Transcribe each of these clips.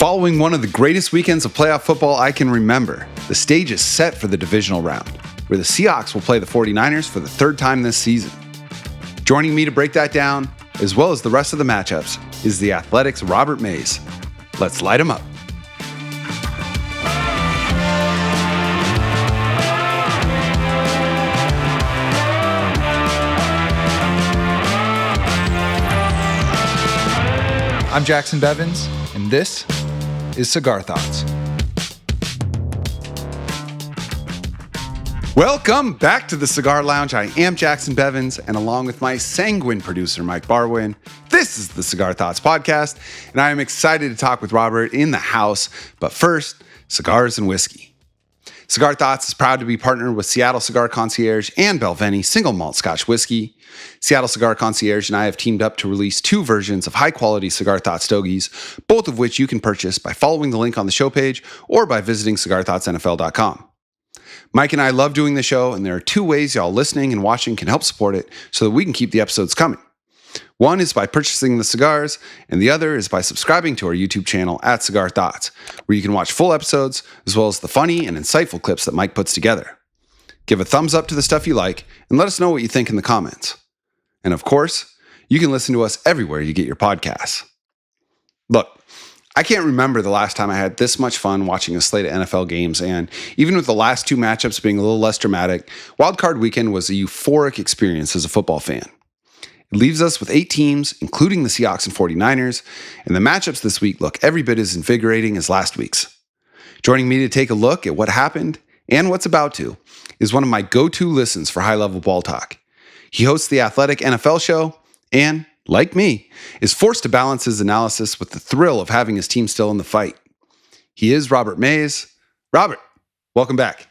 Following one of the greatest weekends of playoff football I can remember, the stage is set for the Divisional Round, where the Seahawks will play the 49ers for the third time this season. Joining me to break that down, as well as the rest of the matchups, is the Athletic's Robert Mays. Let's light him up. I'm Jacson Bevins, and this is Cigar Thoughts. Welcome back to the Cigar Lounge. I am Jacson Bevins, and along with my sanguine producer, Mike Barwin, this is the Cigar Thoughts podcast, and I am excited to talk with Robert in the house. But first, cigars and whiskey. Cigar Thoughts is proud to be partnered with Seattle Cigar Concierge and Belveni Single Malt Scotch Whiskey. Seattle Cigar Concierge and I have teamed up to release two versions of high-quality Cigar Thoughts stogies, both of which you can purchase by following the link on the show page or by visiting cigarthoughtsnfl.com. Mike and I love doing the show, and there are two ways y'all listening and watching can help support it so that we can keep the episodes coming. One is by purchasing the cigars, and the other is by subscribing to our YouTube channel at Cigar Thoughts, where you can watch full episodes as well as the funny and insightful clips that Mike puts together. Give a thumbs up to the stuff you like, and let us know what you think in the comments. And of course, you can listen to us everywhere you get your podcasts. Look, I can't remember the last time I had this much fun watching a slate of NFL games, and even with the last two matchups being a little less dramatic, Wild Card Weekend was a euphoric experience as a football fan. It leaves us with 8 teams, including the Seahawks and 49ers, and the matchups this week look every bit as invigorating as last week's. Joining me to take a look at what happened and what's about to is one of my go-to listens for high-level ball talk. He hosts the Athletic NFL show and, like me, is forced to balance his analysis with the thrill of having his team still in the fight. He is Robert Mays. Robert, welcome back.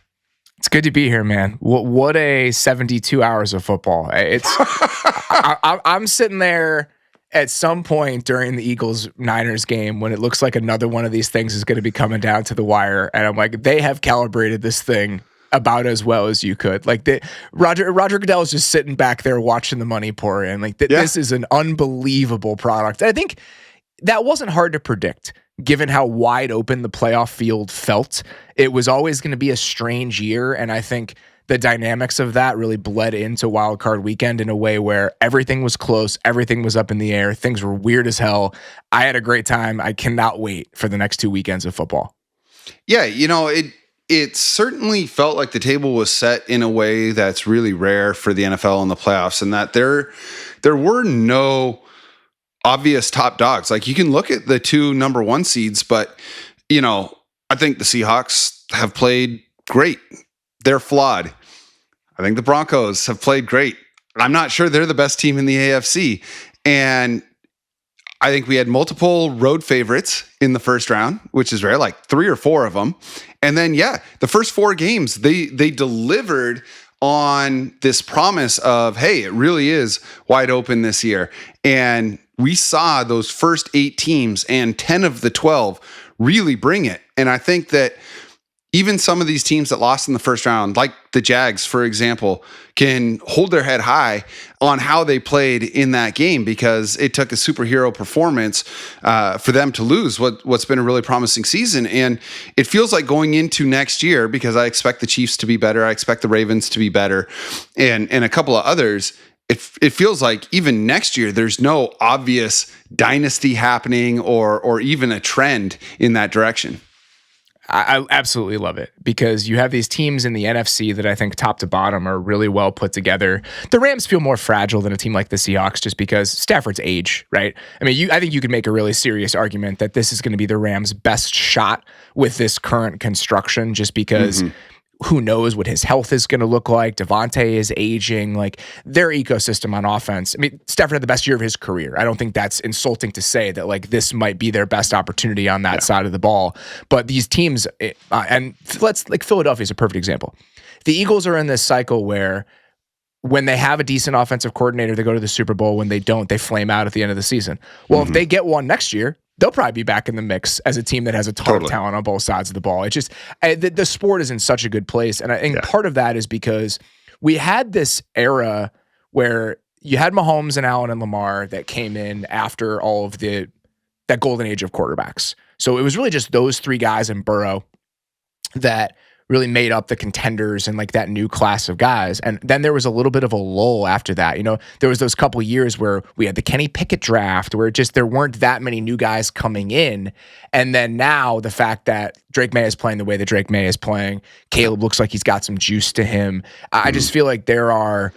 It's good to be here, man. What a 72 hours of football. I'm sitting there at some point during the Eagles-Niners game when it looks like another one of these things is going to be coming down to the wire, and I'm like, they have calibrated this thing about as well as you could. Like Roger Goodell is just sitting back there watching the money pour in. This is an unbelievable product. And I think that wasn't hard to predict, given how wide open the playoff field felt. It was always going to be a strange year, and I think the dynamics of that really bled into Wild Card Weekend in a way where everything was close, everything was up in the air, things were weird as hell. I had a great time. I cannot wait for the next 2 weekends of football. Yeah, it certainly felt like the table was set in a way that's really rare for the NFL in the playoffs, and that there were no obvious top dogs. Like, you can look at the 2 number 1 seeds, but I think the Seahawks have played great. They're flawed. I think the Broncos have played great. I'm not sure they're the best team in the AFC, and I think we had multiple road favorites in the first round, which is rare, like 3 or 4 of them. And then, the first 4 games, they delivered on this promise of, hey, it really is wide open this year. And we saw those first 8 teams and 10 of the 12 really bring it. And I think that even some of these teams that lost in the first round, like the Jags, for example, can hold their head high on how they played in that game, because it took a superhero performance for them to lose what's been a really promising season. And it feels like going into next year, because I expect the Chiefs to be better, I expect the Ravens to be better, and a couple of others, it feels like even next year there's no obvious dynasty happening or even a trend in that direction. I absolutely love it, because you have these teams in the NFC that I think top to bottom are really well put together. The Rams feel more fragile than a team like the Seahawks just because Stafford's age, right? I mean, I think you could make a really serious argument that this is going to be the Rams' best shot with this current construction, just because who knows what his health is going to look like. Devontae is aging. Like, their ecosystem on offense. I mean, Stafford had the best year of his career. I don't think that's insulting to say that, like, this might be their best opportunity on that side of the ball. But these teams, and Philadelphia is a perfect example. The Eagles are in this cycle where when they have a decent offensive coordinator, they go to the Super Bowl. When they don't, they flame out at the end of the season. Well, if they get one next year, they'll probably be back in the mix as a team that has a ton of talent on both sides of the ball. It's just the sport is in such a good place. And I think part of that is because we had this era where you had Mahomes and Allen and Lamar that came in after all of the that golden age of quarterbacks. So it was really just those three guys in Burrow that really made up the contenders and like that new class of guys. And then there was a little bit of a lull after that. There was those couple years where we had the Kenny Pickett draft where there weren't that many new guys coming in. And then now the fact that Drake May is playing the way that Drake May is playing, Caleb looks like he's got some juice to him. I just feel like there are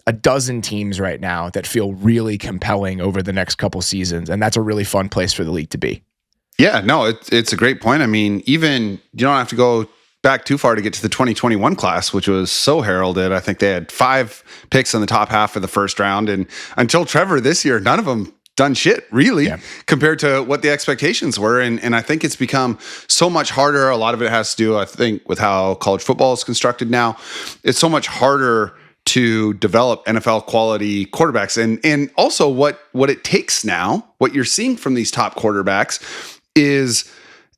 a dozen teams right now that feel really compelling over the next couple seasons. And that's a really fun place for the league to be. Yeah, no, it's a great point. I mean, even you don't have to go back too far to get to the 2021 class, which was so heralded. I think they had 5 picks in the top half of the first round. And until Trevor this year, none of them done shit, really, compared to what the expectations were. And I think it's become so much harder. A lot of it has to do, I think, with how college football is constructed now. It's so much harder to develop NFL quality quarterbacks. And also what it takes now, what you're seeing from these top quarterbacks is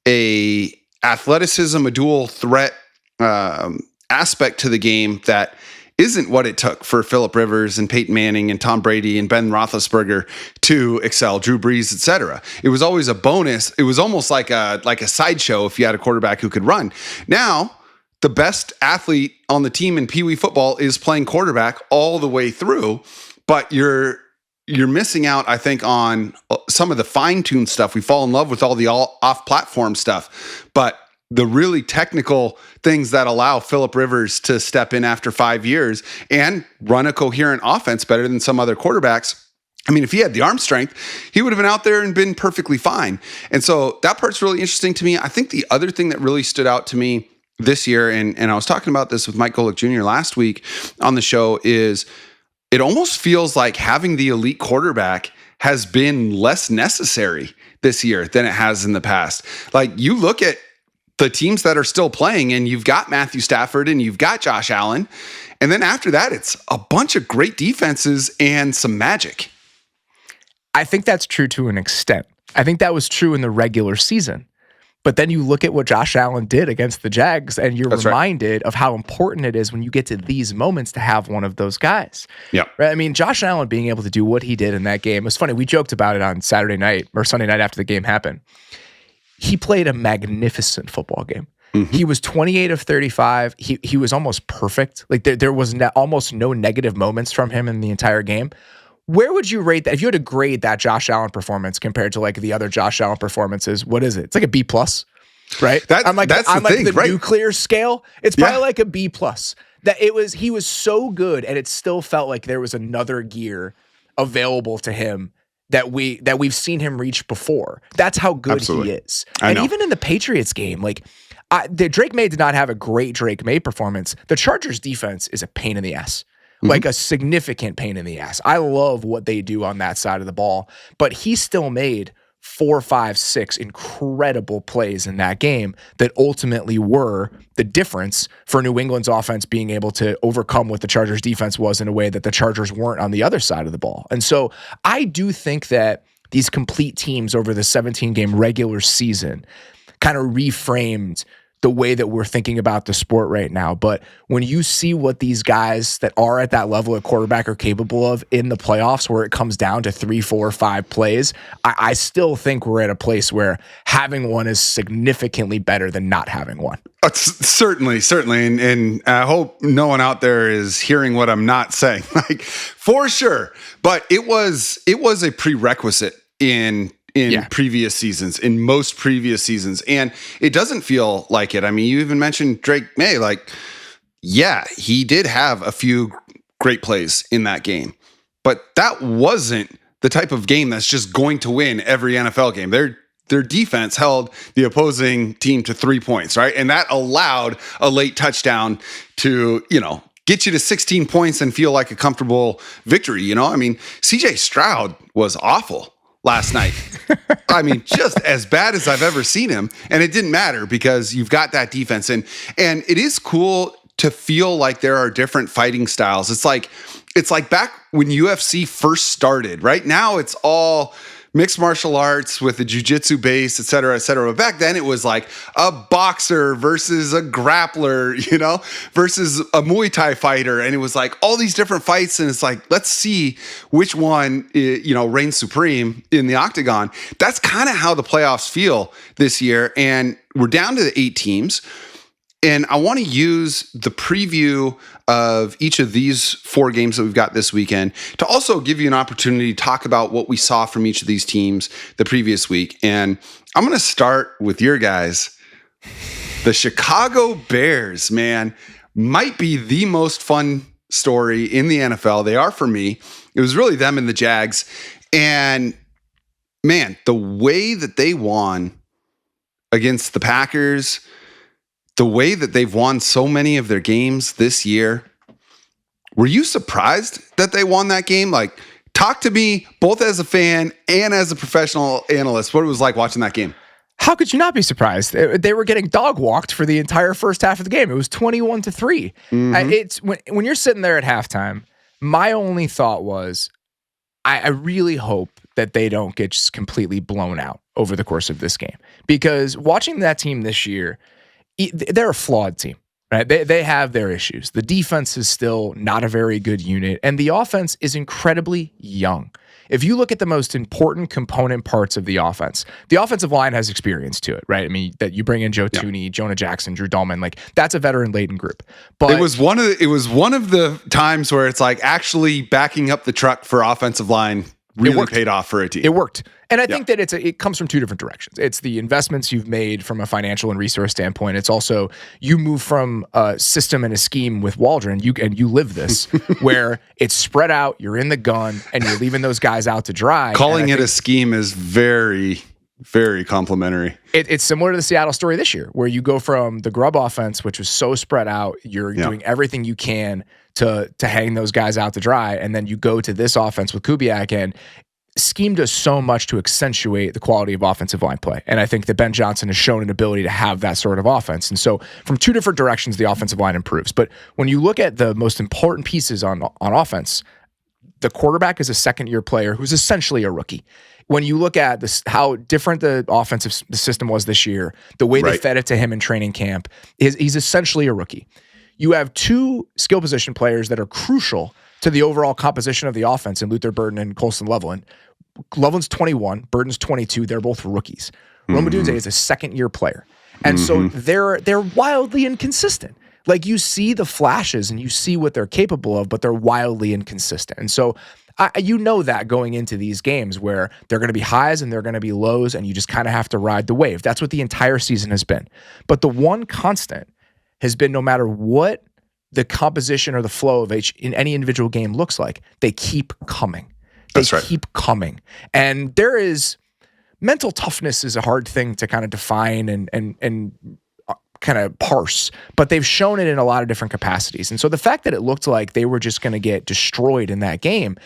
a athleticism, a dual threat aspect to the game that isn't what it took for Phillip Rivers and Peyton Manning and Tom Brady and Ben Roethlisberger to excel, Drew Brees, etc. It was always a bonus. It was almost like a sideshow if you had a quarterback who could run. Now, the best athlete on the team in Pee Wee football is playing quarterback all the way through, but you're missing out, I think, on some of the fine-tuned stuff. We fall in love with all the off-platform stuff, but the really technical things that allow Phillip Rivers to step in after 5 years and run a coherent offense better than some other quarterbacks. I mean, if he had the arm strength, he would have been out there and been perfectly fine. And so that part's really interesting to me. I think the other thing that really stood out to me this year, and I was talking about this with Mike Golick Jr. last week on the show, is it almost feels like having the elite quarterback has been less necessary this year than it has in the past. Like, you look at the teams that are still playing and you've got Matthew Stafford and you've got Josh Allen. And then after that, it's a bunch of great defenses and some magic. I think that's true to an extent. I think that was true in the regular season. But then you look at what Josh Allen did against the Jags, and you're reminded of how important it is when you get to these moments to have one of those guys. Yeah. Right? I mean, Josh Allen being able to do what he did in that game, it was funny. We joked about it on Saturday night or Sunday night after the game happened. He played a magnificent football game. Mm-hmm. He was 28 of 35. He was almost perfect. Like there was almost no negative moments from him in the entire game. Where would you rate that? If you had to grade that Josh Allen performance compared to like the other Josh Allen performances, what is it? It's like a B+, right? That's the right? Nuclear scale. It's probably like a B+. He was so good, and it still felt like there was another gear available to him that we've seen him reach before. That's how good he is. And even in the Patriots game, the Drake May did not have a great Drake May performance. The Chargers defense is a pain in the ass. Like a significant pain in the ass. I love what they do on that side of the ball, but he still made 4, 5, 6 incredible plays in that game that ultimately were the difference for New England's offense being able to overcome what the Chargers defense was in a way that the Chargers weren't on the other side of the ball. And so I do think that these complete teams over the 17-game regular season kind of reframed the way that we're thinking about the sport right now. But when you see what these guys that are at that level of quarterback are capable of in the playoffs, where it comes down to 3, 4, 5 plays, I still think we're at a place where having one is significantly better than not having one. Certainly. And I hope no one out there is hearing what I'm not saying, like, for sure. But it was a prerequisite in previous seasons, in most previous seasons. And it doesn't feel like it. I mean, you even mentioned Drake May. Like, yeah, he did have a few great plays in that game, but that wasn't the type of game that's just going to win every NFL game. Their defense held the opposing team to 3 points, right? And that allowed a late touchdown to, get you to 16 points and feel like a comfortable victory. I mean, CJ Stroud was awful last night. I mean, just as bad as I've ever seen him. And it didn't matter because you've got that defense. And it is cool to feel like there are different fighting styles. It's like back when UFC first started. Right now, it's all mixed martial arts with a jiu-jitsu base, et cetera, et cetera. But back then it was like a boxer versus a grappler, versus a Muay Thai fighter. And it was like all these different fights. And it's like, let's see which one, reigns supreme in the octagon. That's kind of how the playoffs feel this year. And we're down to the 8 teams. And I want to use the preview of each of these 4 games that we've got this weekend to also give you an opportunity to talk about what we saw from each of these teams the previous week. And I'm going to start with your guys. The Chicago Bears, man, might be the most fun story in the NFL. They are for me. It was really them and the Jags. And man, the way that they won against the Packers, the way that they've won so many of their games this year, were you surprised that they won that game? Like, talk to me both as a fan and as a professional analyst, what it was like watching that game. How could you not be surprised? They were getting dog walked for the entire first half of the game. It was 21-3. It's when you're sitting there at halftime, my only thought was, I really hope that they don't get just completely blown out over the course of this game. Because watching that team this year, they're a flawed team, right? They have their issues. The defense is still not a very good unit, and the offense is incredibly young. If you look at the most important component parts of the offensive line has experience to it, right? I mean, that you bring in Joe Thuney, Jonah Jacson, Drew Dahlman, like that's a veteran-laden group. But it was one of the times where it's like actually backing up the truck for offensive line really paid off for a team. It worked. And I think that it comes from 2 different directions. It's the investments you've made from a financial and resource standpoint. It's also you move from a system and a scheme with Waldron, you live this, where it's spread out, you're in the gun, and you're leaving those guys out to dry. Calling it a scheme is very, very complimentary. It's similar to the Seattle story this year, where you go from the Grubb offense, which was so spread out, you're doing everything you can to hang those guys out to dry, and then you go to this offense with Kubiak, and scheme does so much to accentuate the quality of offensive line play. And I think that Ben Johnson has shown an ability to have that sort of offense. And so from 2 different directions, the offensive line improves. But when you look at the most important pieces on offense, the quarterback is a second-year player who's essentially a rookie. When you look at this, how different the system was this year, the way they fed it to him in training camp, he's essentially a rookie. You have 2 skill position players that are crucial to the overall composition of the offense in Luther Burden and Colson Loveland. Loveland's 21, Burden's 22. They're both rookies. Rome Odunze is a second-year player. And so they're wildly inconsistent. Like, you see the flashes and you see what they're capable of, but they're wildly inconsistent. And so that going into these games where they're going to be highs and they're going to be lows, and you just kind of have to ride the wave. That's what the entire season has been. But the one constant has been, no matter what the composition or the flow of in any individual game looks like, they keep coming. They keep coming. And there is mental toughness is a hard thing to kind of define and kind of parse, but they've shown it in a lot of different capacities. And so the fact that it looked like they were just going to get destroyed in that game,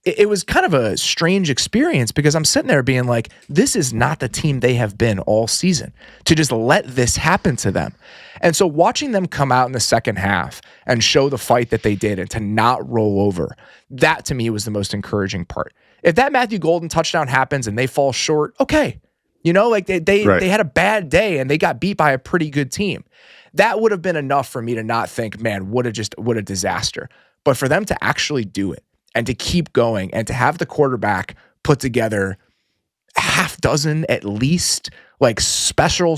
it was kind of a strange experience, because I'm sitting there being like, this is not the team they have been all season, to just let this happen to them. And so watching them come out in the second half and show the fight that they did and to not roll over, that to me was the most encouraging part. If that Matthew Golden touchdown happens and they fall short, okay. They had a bad day and they got beat by a pretty good team. That would have been enough for me to not think, man, what a disaster. But for them to actually do it and to keep going and to have the quarterback put together a half dozen at least, like special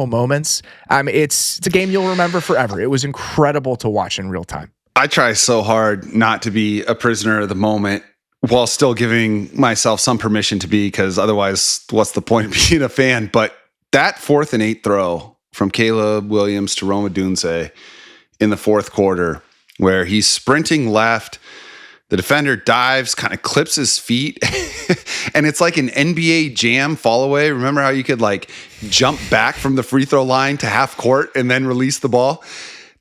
moments. It's a game you'll remember forever. It was incredible to watch in real time. I try so hard not to be a prisoner of the moment, while still giving myself some permission to be, because otherwise, what's the point of being a fan? But that 4th and 8 throw from Caleb Williams to Rome Odunze in the 4th quarter, where he's sprinting left, the defender dives, kind of clips his feet, and it's like an NBA Jam fall away. Remember how you could like jump back from the free throw line to half court and then release the ball?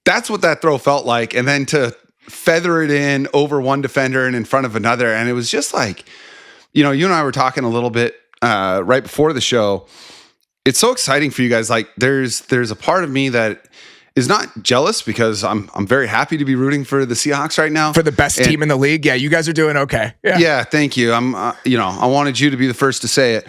That's what that throw felt like. And then to feather it in over one defender and in front of another. And it was just like, you and I were talking a little bit right before the show. It's so exciting for you guys. Like there's a part of me that is not jealous because I'm very happy to be rooting for the Seahawks right now. For the best team in the league. Yeah, you guys are doing okay. Yeah, thank you. I wanted you to be the first to say it.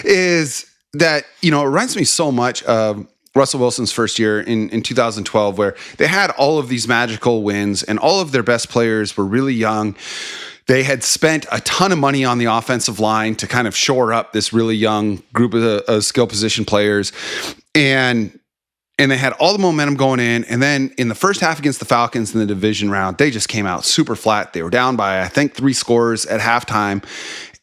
Is that, it reminds me so much of Russell Wilson's first year in 2012, where they had all of these magical wins and all of their best players were really young. They had spent a ton of money on the offensive line to kind of shore up this really young group of skill position players. And they had all the momentum going in. And then in the first half against the Falcons in the division round, they just came out super flat. They were down by, I think, 3 scores at halftime.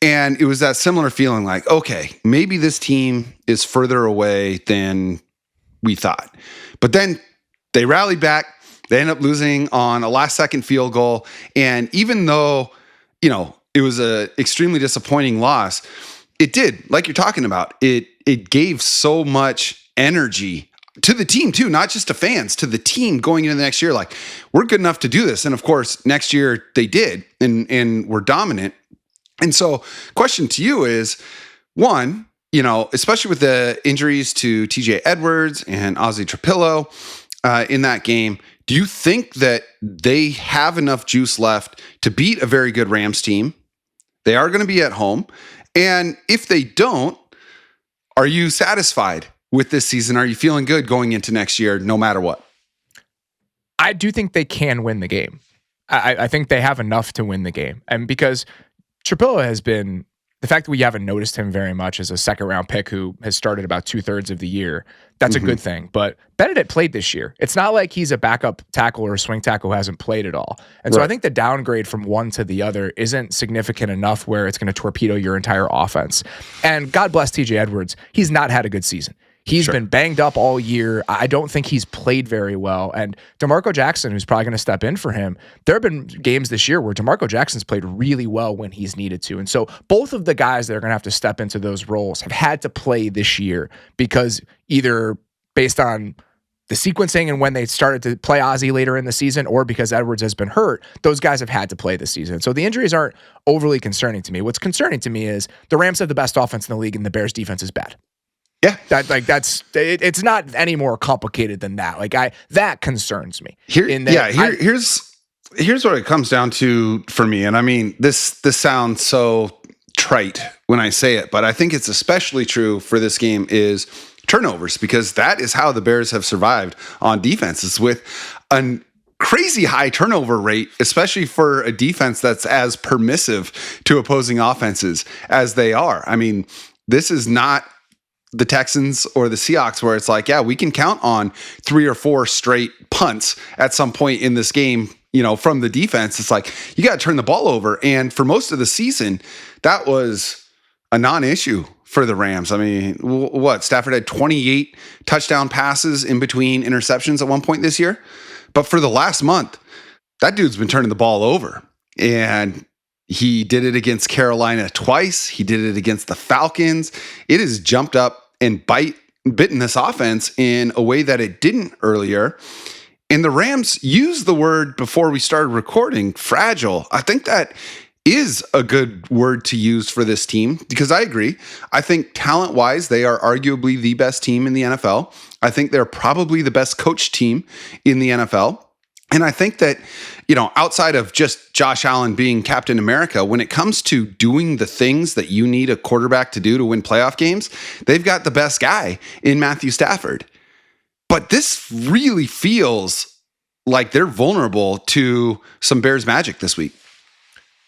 And it was that similar feeling like, okay, maybe this team is further away than we thought. But then they rallied back. They ended up losing on a last-second field goal. And even though, it was an extremely disappointing loss, it did, like you're talking about, it gave so much energy to the team too, not just to fans, to the team going into the next year. Like, we're good enough to do this. And of course, next year they did and were dominant. And so question to you is, one, especially with the injuries to TJ Edwards and Ozzie Trapillo in that game, do you think that they have enough juice left to beat a very good Rams team? They are going to be at home. And if they don't, are you satisfied with this season? Are you feeling good going into next year, no matter what? I do think they can win the game. I think they have enough to win the game. And because Trapillo has been, the fact that we haven't noticed him very much as a second-round pick who has started about 2/3 of the year, that's a good thing. But Benedict played this year. It's not like he's a backup tackle or a swing tackle who hasn't played at all. And so I think the downgrade from one to the other isn't significant enough where it's going to torpedo your entire offense. And God bless TJ Edwards. He's not had a good season. He's been banged up all year. I don't think he's played very well. And DeMarco Jacson, who's probably going to step in for him, there have been games this year where DeMarco Jackson's played really well when he's needed to. And so both of the guys that are going to have to step into those roles have had to play this year because either based on the sequencing and when they started to play Ozzie later in the season or because Edwards has been hurt, those guys have had to play this season. So the injuries aren't overly concerning to me. What's concerning to me is the Rams have the best offense in the league and the Bears defense is bad. Yeah, it's not any more complicated than that. That concerns me. Here's what it comes down to for me. And I mean, this sounds so trite when I say it, but I think it's especially true for this game is turnovers, because that is how the Bears have survived on defenses with a crazy high turnover rate, especially for a defense that's as permissive to opposing offenses as they are. I mean, this is not the Texans or the Seahawks where it's like, yeah, we can count on 3 or 4 straight punts at some point in this game, from the defense. It's like, you got to turn the ball over. And for most of the season, that was a non-issue for the Rams. I mean, Stafford had 28 touchdown passes in between interceptions at one point this year. But for the last month, that dude's been turning the ball over. And he did it against Carolina twice. He did it against the Falcons. It has jumped up and bitten this offense in a way that it didn't earlier. And the Rams used the word before we started recording, fragile. I think that is a good word to use for this team because I agree. I think talent-wise, they are arguably the best team in the NFL. I think they're probably the best coached team in the NFL. And I think that, outside of just Josh Allen being Captain America, when it comes to doing the things that you need a quarterback to do to win playoff games, they've got the best guy in Matthew Stafford. But this really feels like they're vulnerable to some Bears magic this week.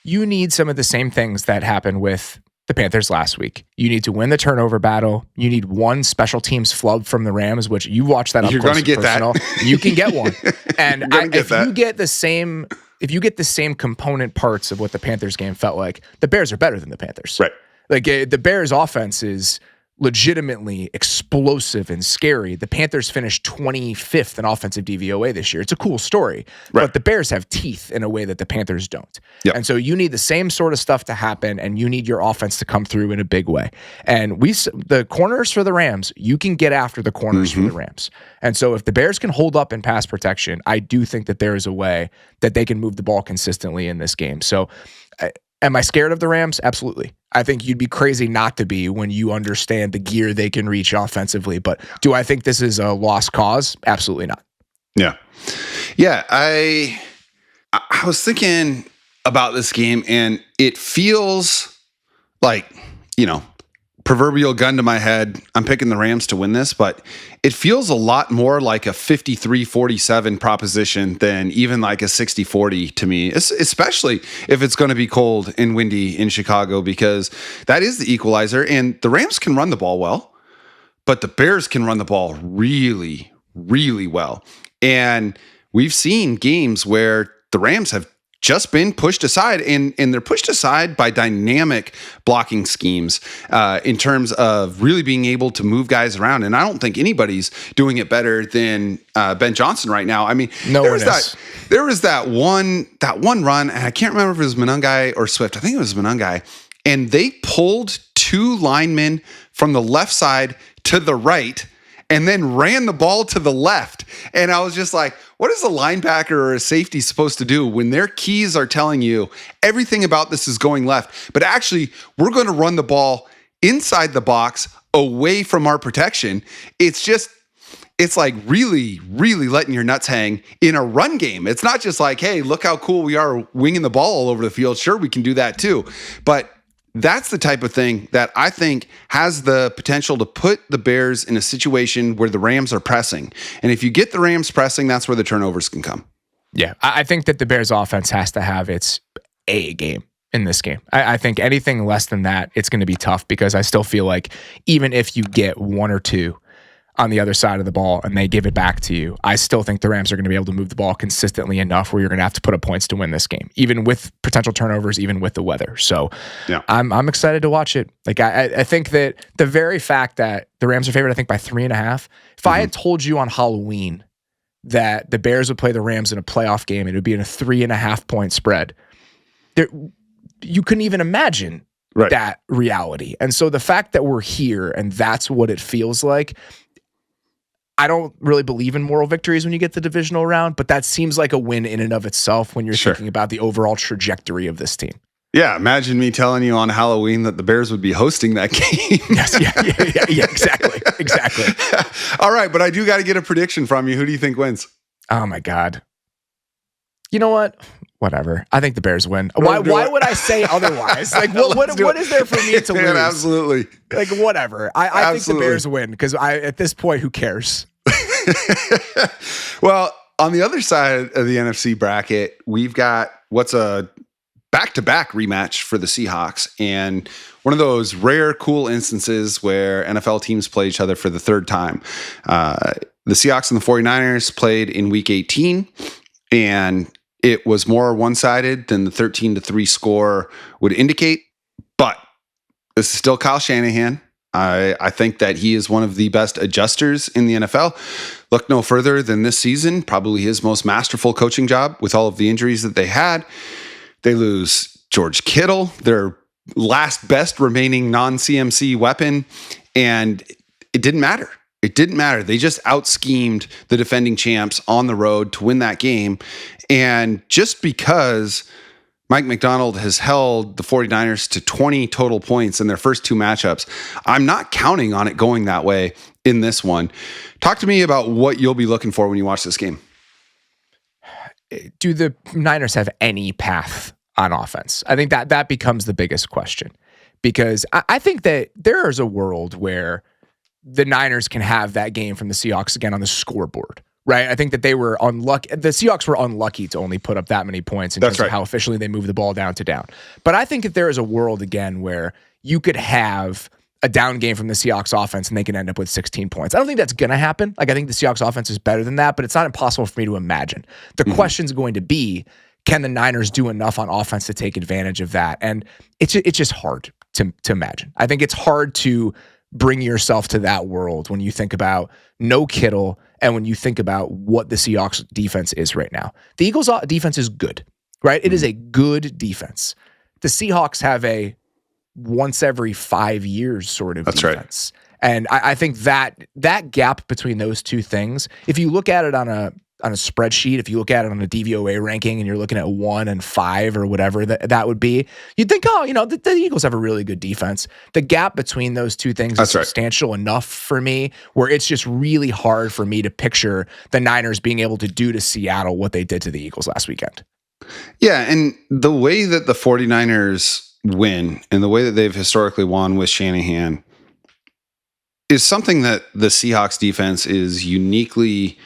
You need some of the same things that happened with the Panthers last week. You need to win the turnover battle. You need one special teams flub from the Rams, which you watch that up You're close going to get personal. that. You can get one. And if you get the same component parts of what the Panthers game felt like, the Bears are better than the Panthers. Right. The Bears offense is legitimately explosive and scary. The Panthers finished 25th in offensive DVOA this year. It's a cool story, but the Bears have teeth in a way that the Panthers don't. Yep. And so you need the same sort of stuff to happen, and you need your offense to come through in a big way. And the corners for the Rams, you can get after the corners for the Rams. And so if the Bears can hold up in pass protection, I do think that there is a way that they can move the ball consistently in this game. So Am I scared of the Rams? Absolutely. I think you'd be crazy not to be when you understand the gear they can reach offensively. But do I think this is a lost cause? Absolutely not. Yeah. Yeah. I was thinking about this game, and it feels like, proverbial gun to my head, I'm picking the Rams to win this, but it feels a lot more like a 53-47 proposition than even like a 60-40 to me, especially if it's going to be cold and windy in Chicago, because that is the equalizer, and the Rams can run the ball well, but the Bears can run the ball really, really well. And we've seen games where the Rams have just been pushed aside, and they're pushed aside by dynamic blocking schemes in terms of really being able to move guys around. And I don't think anybody's doing it better than Ben Johnson right now. I mean, there was that one run, and I can't remember if it was Monangai or Swift. I think it was Monangai, and they pulled two linemen from the left side to the right and then ran the ball to the left. And I was just like, what is a linebacker or a safety supposed to do when their keys are telling you everything about this is going left, but actually we're going to run the ball inside the box away from our protection? It's like really, really letting your nuts hang in a run game. It's not just like, hey, look how cool we are winging the ball all over the field. Sure, we can do that too. But that's the type of thing that I think has the potential to put the Bears in a situation where the Rams are pressing. And if you get the Rams pressing, that's where the turnovers can come. Yeah, I think that the Bears offense has to have its A game in this game. I think anything less than that, it's going to be tough, because I still feel like even if you get one or two on the other side of the ball and they give it back to you, I still think the Rams are going to be able to move the ball consistently enough where you're going to have to put up points to win this game, even with potential turnovers, even with the weather. So yeah. I'm excited to watch it. Like I think that the very fact that the Rams are favored, I think by 3.5, if I had told you on Halloween that the Bears would play the Rams in a playoff game, it would be in a 3.5 point spread, you couldn't even imagine that reality. And so the fact that we're here and that's what it feels like, I don't really believe in moral victories when you get the divisional round, but that seems like a win in and of itself when you're thinking about the overall trajectory of this team. Yeah, imagine me telling you on Halloween that the Bears would be hosting that game. Yes, yeah, exactly. All right, but I do got to get a prediction from you. Who do you think wins? Oh my God. You know what? Whatever. I think the Bears win. Why would I say otherwise? Like, what is there for me to lose? Man, absolutely. Like, whatever. I think the Bears win, because at this point, who cares? Well, on the other side of the NFC bracket, we've got what's a back-to-back rematch for the Seahawks, and one of those rare, cool instances where NFL teams play each other for the third time. The Seahawks and the 49ers played in Week 18, and it was more one-sided than the 13-3 score would indicate, but this is still Kyle Shanahan. I think that he is one of the best adjusters in the NFL. Look no further than this season, probably his most masterful coaching job with all of the injuries that they had. They lose George Kittle, their last best remaining non-CMC weapon, and it didn't matter. It didn't matter. They just out-schemed the defending champs on the road to win that game. And just because Mike McDonald has held the 49ers to 20 total points in their first two matchups, I'm not counting on it going that way in this one. Talk to me about what you'll be looking for when you watch this game. Do the Niners have any path on offense? I think that becomes the biggest question, because I think that there is a world where the Niners can have that game from the Seahawks again on the scoreboard, right? I think that they were unlucky. The Seahawks were unlucky to only put up that many points in terms of how efficiently they moved the ball down to down. But I think that there is a world again where you could have a down game from the Seahawks offense and they can end up with 16 points. I don't think that's going to happen. Like, I think the Seahawks offense is better than that, but it's not impossible for me to imagine. The question's going to be, can the Niners do enough on offense to take advantage of that? And it's just hard to imagine. I think it's hard to bring yourself to that world when you think about no Kittle and when you think about what the Seahawks defense is right now. The Eagles defense is good, right? It is a good defense. The Seahawks have a once every 5 years sort of defense. Right. And I think that gap between those two things, if you look at it on on a spreadsheet, if you look at it on a DVOA ranking and you're looking at 1 and 5 or whatever that would be, you'd think, oh, the Eagles have a really good defense. The gap between those two things is substantial enough for me where it's just really hard for me to picture the Niners being able to do to Seattle what they did to the Eagles last weekend. Yeah, and the way that the 49ers win and the way that they've historically won with Shanahan is something that the Seahawks defense is uniquely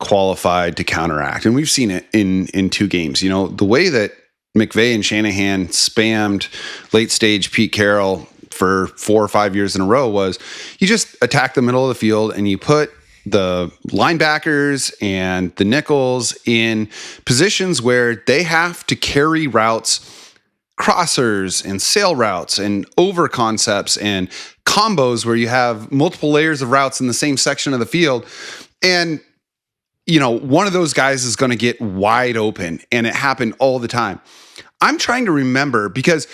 qualified to counteract. And we've seen it in 2 games. The way that McVay and Shanahan spammed late stage Pete Carroll for 4 or 5 years in a row was you just attack the middle of the field and you put the linebackers and the nickels in positions where they have to carry routes, crossers and sail routes and over concepts and combos where you have multiple layers of routes in the same section of the field. And, one of those guys is going to get wide open, and it happened all the time. I'm trying to remember because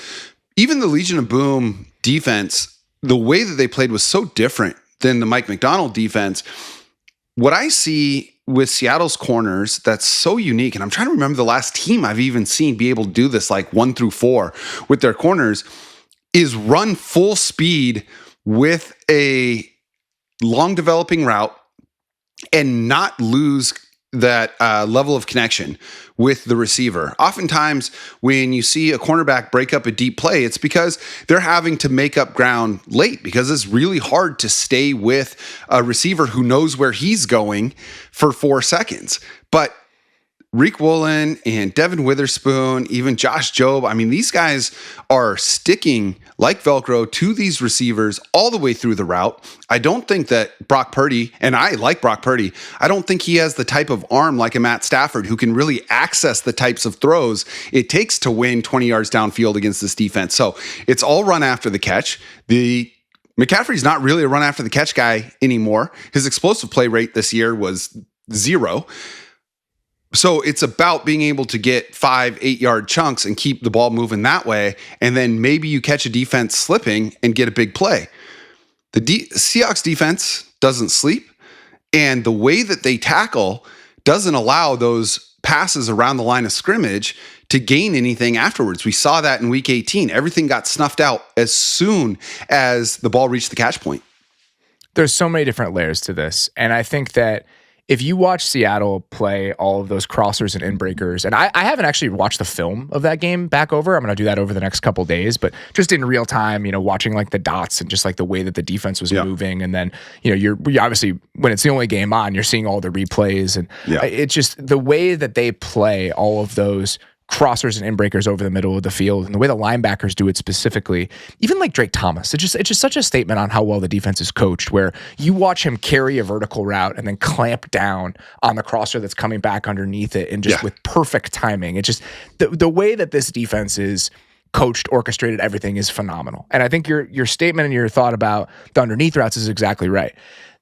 even the Legion of Boom defense, the way that they played was so different than the Mike McDonald defense. What I see with Seattle's corners that's so unique, and I'm trying to remember the last team I've even seen be able to do this, like 1 through 4 with their corners, is run full speed with a long developing route and not lose that level of connection with the receiver. Oftentimes, when you see a cornerback break up a deep play, it's because they're having to make up ground late because it's really hard to stay with a receiver who knows where he's going for 4 seconds. But Reek Woolen and Devin Witherspoon, even Josh Jobe, these guys are sticking like Velcro to these receivers all the way through the route. I don't think that Brock Purdy, and I like Brock Purdy, I don't think he has the type of arm like a Matt Stafford who can really access the types of throws it takes to win 20 yards downfield against this defense. So it's all run after the catch. McCaffrey's not really a run after the catch guy anymore. His explosive play rate this year was 0. So it's about being able to get 5-8 yard chunks and keep the ball moving that way. And then maybe you catch a defense slipping and get a big play. The Seahawks defense doesn't sleep. And the way that they tackle doesn't allow those passes around the line of scrimmage to gain anything afterwards. We saw that in week 18. Everything got snuffed out as soon as the ball reached the catch point. There's so many different layers to this. And I think that if you watch Seattle play all of those crossers and inbreakers, and I haven't actually watched the film of that game back over. I'm going to do that over the next couple days, but just in real time, watching like the dots and just like the way that the defense was moving. And then, you're obviously, when it's the only game on, you're seeing all the replays and it's just the way that they play all of those crossers and inbreakers over the middle of the field and the way the linebackers do it specifically, even like Drake Thomas, it's just such a statement on how well the defense is coached, where you watch him carry a vertical route and then clamp down on the crosser that's coming back underneath it and just with perfect timing. It's just the way that this defense is coached, orchestrated, everything is phenomenal. And I think your statement and your thought about the underneath routes is exactly right.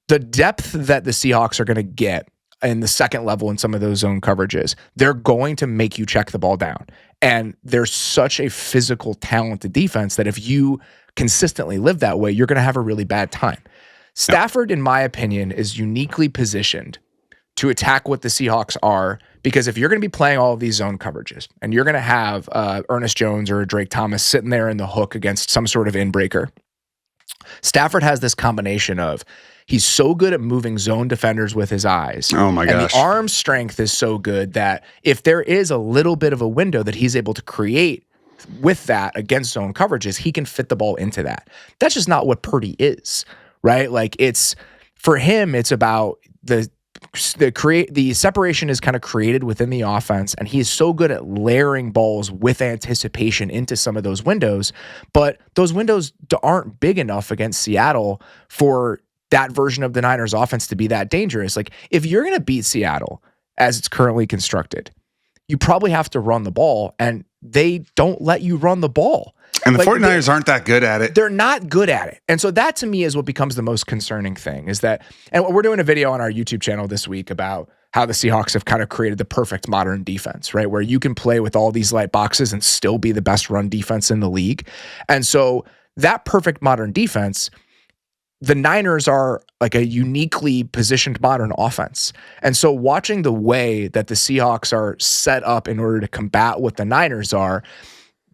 The depth that the Seahawks are going to get in the second level in some of those zone coverages, they're going to make you check the ball down. And there's such a physical, talented defense that if you consistently live that way, you're going to have a really bad time. Stafford, in my opinion, is uniquely positioned to attack what the Seahawks are, because if you're going to be playing all of these zone coverages and you're going to have Ernest Jones or Drake Thomas sitting there in the hook against some sort of inbreaker, Stafford has this combination of he's so good at moving zone defenders with his eyes. Oh my gosh. And the arm strength is so good that if there is a little bit of a window that he's able to create with that against zone coverages, he can fit the ball into that. That's just not what Purdy is, right? Like for him, it's about the separation is kind of created within the offense, and he is so good at layering balls with anticipation into some of those windows, but those windows aren't big enough against Seattle for that version of the Niners offense to be that dangerous. Like, if you're going to beat Seattle as it's currently constructed, you probably have to run the ball, and they don't let you run the ball. And the 49ers aren't that good at it. They're not good at it. And so that to me is what becomes the most concerning thing, is that, and we're doing a video on our YouTube channel this week about how the Seahawks have kind of created the perfect modern defense, right? Where you can play with all these light boxes and still be the best run defense in the league. And so that perfect modern defense the Niners are like a uniquely positioned modern offense. And so watching the way that the Seahawks are set up in order to combat what the Niners are,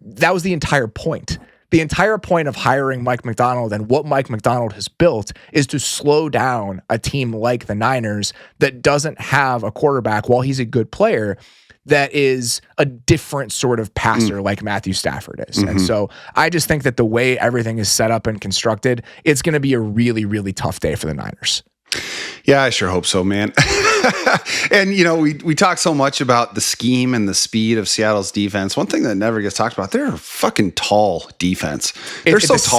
that was the entire point. The entire point of hiring Mike Macdonald and what Mike Macdonald has built is to slow down a team like the Niners that doesn't have a quarterback, while he's a good player, that is a different sort of passer like Matthew Stafford is. And so I just think that the way everything is set up and constructed, it's going to be a really, really tough day for the Niners. Yeah, I sure hope so, man. And, we talk so much about the scheme and the speed of Seattle's defense. One thing that never gets talked about, they're a fucking tall defense. They're so tall.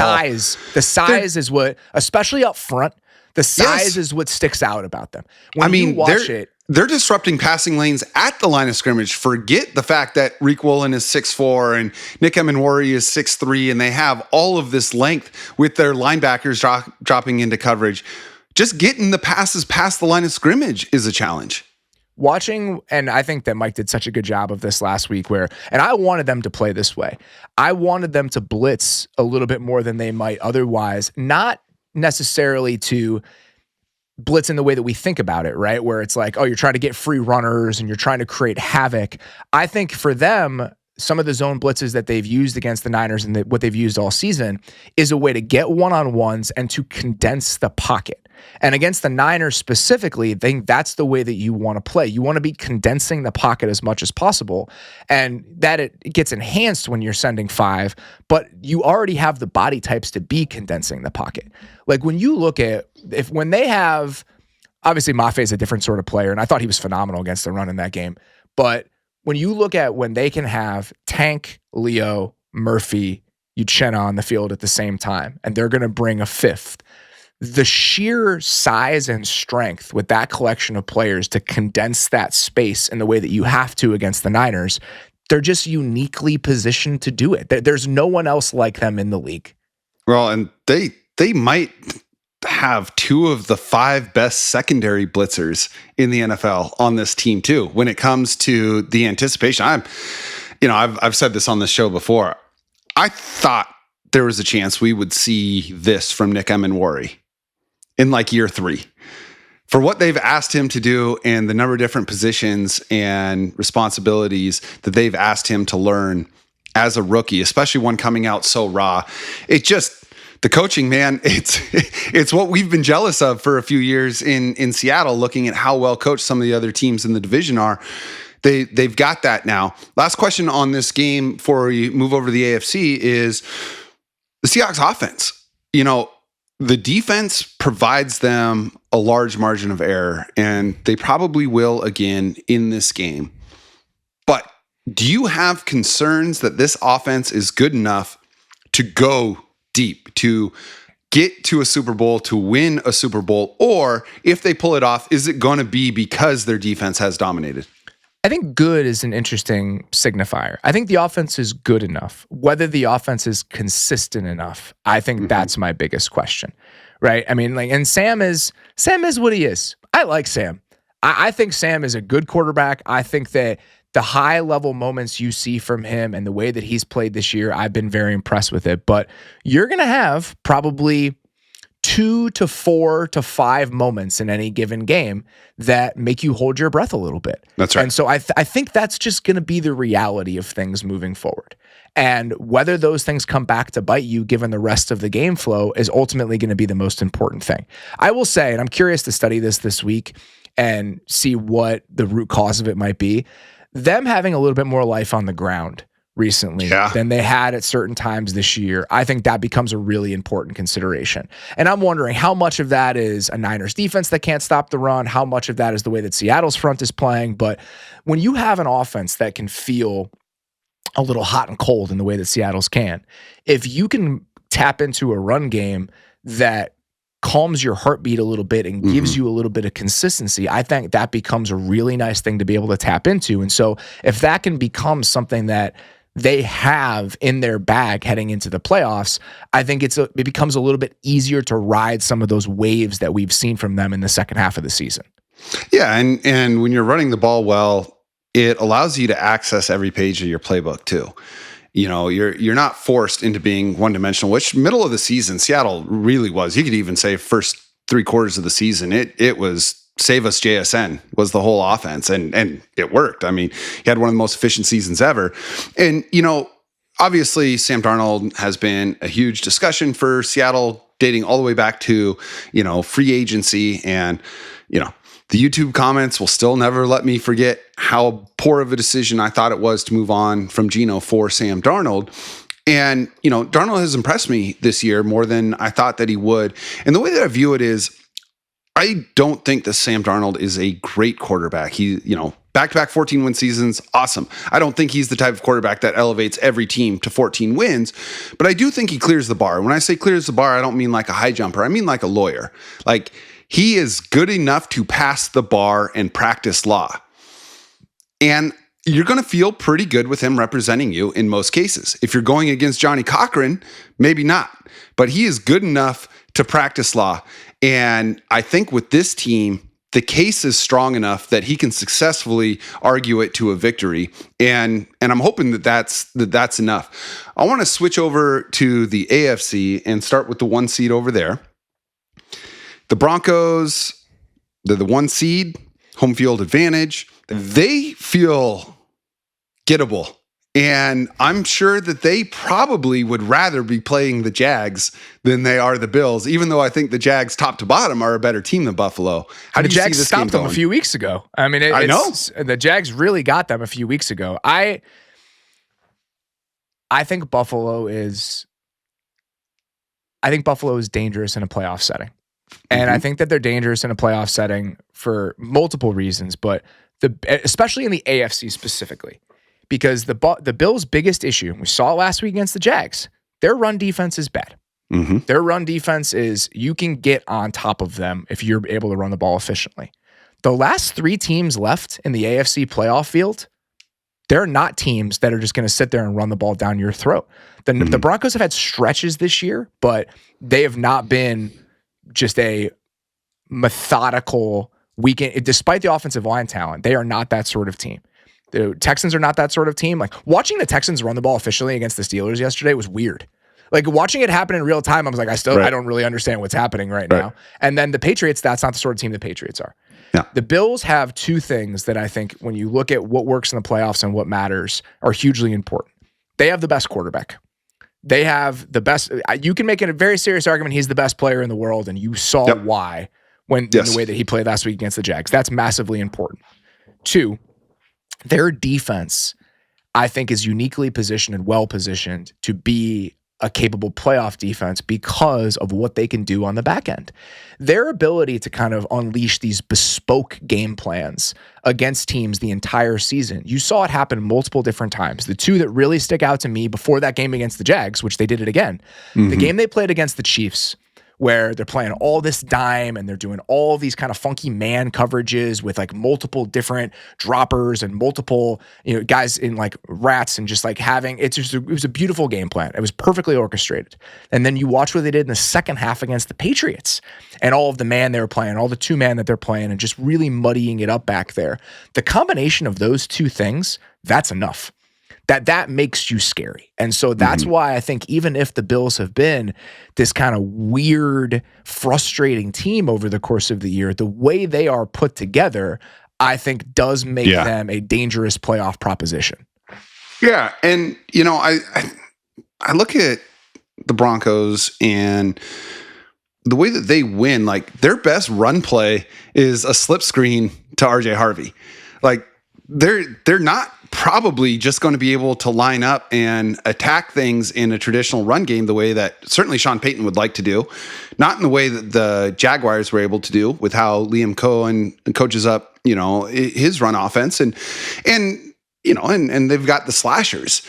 The size is what, especially up front, the size is what sticks out about them. When you watch it, they're disrupting passing lanes at the line of scrimmage. Forget the fact that Reek Woolen is 6'4" and Nick Emenwari is 6'3", and they have all of this length with their linebackers dropping into coverage. Just getting the passes past the line of scrimmage is a challenge. Watching, and I think that Mike did such a good job of this last week and I wanted them to play this way. I wanted them to blitz a little bit more than they might otherwise, not necessarily to blitz in the way that we think about it, right? Where it's like, oh, you're trying to get free runners and you're trying to create havoc. I think for them, some of the zone blitzes that they've used against the Niners and what they've used all season is a way to get one-on-ones and to condense the pocket. And against the Niners specifically, I think that's the way that you want to play. You want to be condensing the pocket as much as possible, and that it gets enhanced when you're sending 5, but you already have the body types to be condensing the pocket. Like when you look at, when they have, obviously Mafe is a different sort of player, and I thought he was phenomenal against the run in that game, but when you look at when they can have Tank, Leo, Murphy, Uchenna on the field at the same time, and they're going to bring a 5th, the sheer size and strength with that collection of players to condense that space in the way that you have to against the Niners, they're just uniquely positioned to do it. There's no one else like them in the league. Well, and they might have 2 of the 5 best secondary blitzers in the NFL on this team too. When it comes to the anticipation, I've said this on the show before. I thought there was a chance we would see this from Nick Emenwari in like year 3 for what they've asked him to do and the number of different positions and responsibilities that they've asked him to learn as a rookie, especially one coming out so raw. The coaching, man, it's what we've been jealous of for a few years in Seattle, looking at how well coached some of the other teams in the division are. They've got that now. Last question on this game before we move over to the AFC is the Seahawks offense. The defense provides them a large margin of error, and they probably will again in this game. But do you have concerns that this offense is good enough to go deep, to get to a Super Bowl, to win a Super Bowl? Or if they pull it off, is it going to be because their defense has dominated? I think good is an interesting signifier. I think the offense is good enough. Whether the offense is consistent enough, I think that's my biggest question, right? I mean, and Sam is what he is. I like Sam. I think Sam is a good quarterback. I think that the high level moments you see from him and the way that he's played this year, I've been very impressed with it. But you're going to have probably 2 to 4 to 5 moments in any given game that make you hold your breath a little bit. That's right. And so I think that's just going to be the reality of things moving forward. And whether those things come back to bite you given the rest of the game flow is ultimately going to be the most important thing. I will say, and I'm curious to study this week and see what the root cause of it might be, them having a little bit more life on the ground recently than they had at certain times this year, I think that becomes a really important consideration. And I'm wondering how much of that is a Niners defense that can't stop the run, how much of that is the way that Seattle's front is playing. But when you have an offense that can feel a little hot and cold in the way that Seattle's can, if you can tap into a run game that calms your heartbeat a little bit and gives you a little bit of consistency, I think that becomes a really nice thing to be able to tap into. And so if that can become something that they have in their bag heading into the playoffs, I think it becomes a little bit easier to ride some of those waves that we've seen from them in the second half of the season. Yeah, and when you're running the ball well, it allows you to access every page of your playbook too. you're not forced into being one-dimensional, which middle of the season, Seattle really was. You could even say first 3 quarters of the season, it was save us JSN was the whole offense, and it worked. I mean, he had one of the most efficient seasons ever. And, obviously Sam Darnold has been a huge discussion for Seattle dating all the way back to, free agency, and, the YouTube comments will still never let me forget how poor of a decision I thought it was to move on from Geno for Sam Darnold. And, Darnold has impressed me this year more than I thought that he would. And the way that I view it is, I don't think that Sam Darnold is a great quarterback. He, back-to-back 14-win seasons, awesome. I don't think he's the type of quarterback that elevates every team to 14 wins, but I do think he clears the bar. When I say clears the bar, I don't mean like a high jumper. I mean like a lawyer. Like, he is good enough to pass the bar and practice law. And you're going to feel pretty good with him representing you in most cases. If you're going against Johnny Cochran, maybe not. But he is good enough to practice law. And I think with this team, the case is strong enough that he can successfully argue it to a victory. And I'm hoping that's enough. I want to switch over to the AFC and start with the 1 seed over there. The Broncos, they're the 1 seed, home field advantage. They feel gettable. And I'm sure that they probably would rather be playing the Jags than they are the Bills, even though I think the Jags top to bottom are a better team than Buffalo. How do you see this game going? The Jags stopped them a few weeks ago. I mean, I know. The Jags really got them a few weeks ago. I think Buffalo is dangerous in a playoff setting. And I think that they're dangerous in a playoff setting for multiple reasons, but especially in the AFC specifically, because the Bills' biggest issue, and we saw it last week against the Jags, their run defense is bad. Mm-hmm. Their run defense is, you can get on top of them if you're able to run the ball efficiently. The last 3 teams left in the AFC playoff field, they're not teams that are just going to sit there and run the ball down your throat. The Broncos have had stretches this year, but they have not been just a methodical weekend. Despite the offensive line talent, they are not that sort of team. The Texans are not that sort of team. Like, watching the Texans run the ball efficiently against the Steelers yesterday was weird. Like, watching it happen in real time, I was like, I don't really understand what's happening right now. And then the Patriots, that's not the sort of team the Patriots are. Yeah. The Bills have 2 things that I think, when you look at what works in the playoffs and what matters, are hugely important. They have the best quarterback. They have the best. You can make a very serious argument he's the best player in the world, and you saw why in the way that he played last week against the Jags. That's massively important. 2, their defense, I think, is uniquely positioned and well-positioned to be a capable playoff defense because of what they can do on the back end. Their ability to kind of unleash these bespoke game plans against teams the entire season. You saw it happen multiple different times. The 2 that really stick out to me before that game against the Jags, which they did it again, the game they played against the Chiefs, where they're playing all this dime and they're doing all these kind of funky man coverages with like multiple different droppers and multiple, guys in like rats, and just like having, it was a beautiful game plan. It was perfectly orchestrated. And then you watch what they did in the second half against the Patriots and all of the man they were playing, all the 2-man that they're playing, and just really muddying it up back there. The combination of those 2 things, that's enough. That makes you scary. And so that's why I think, even if the Bills have been this kind of weird, frustrating team over the course of the year, the way they are put together, I think, does make them a dangerous playoff proposition. Yeah. And, I look at the Broncos and the way that they win, like, their best run play is a slip screen to RJ Harvey. Like, they're not probably just going to be able to line up and attack things in a traditional run game the way that certainly Sean Payton would like to do, not in the way that the Jaguars were able to do with how Liam Cohen coaches up, his run offense, and they've got the slashers.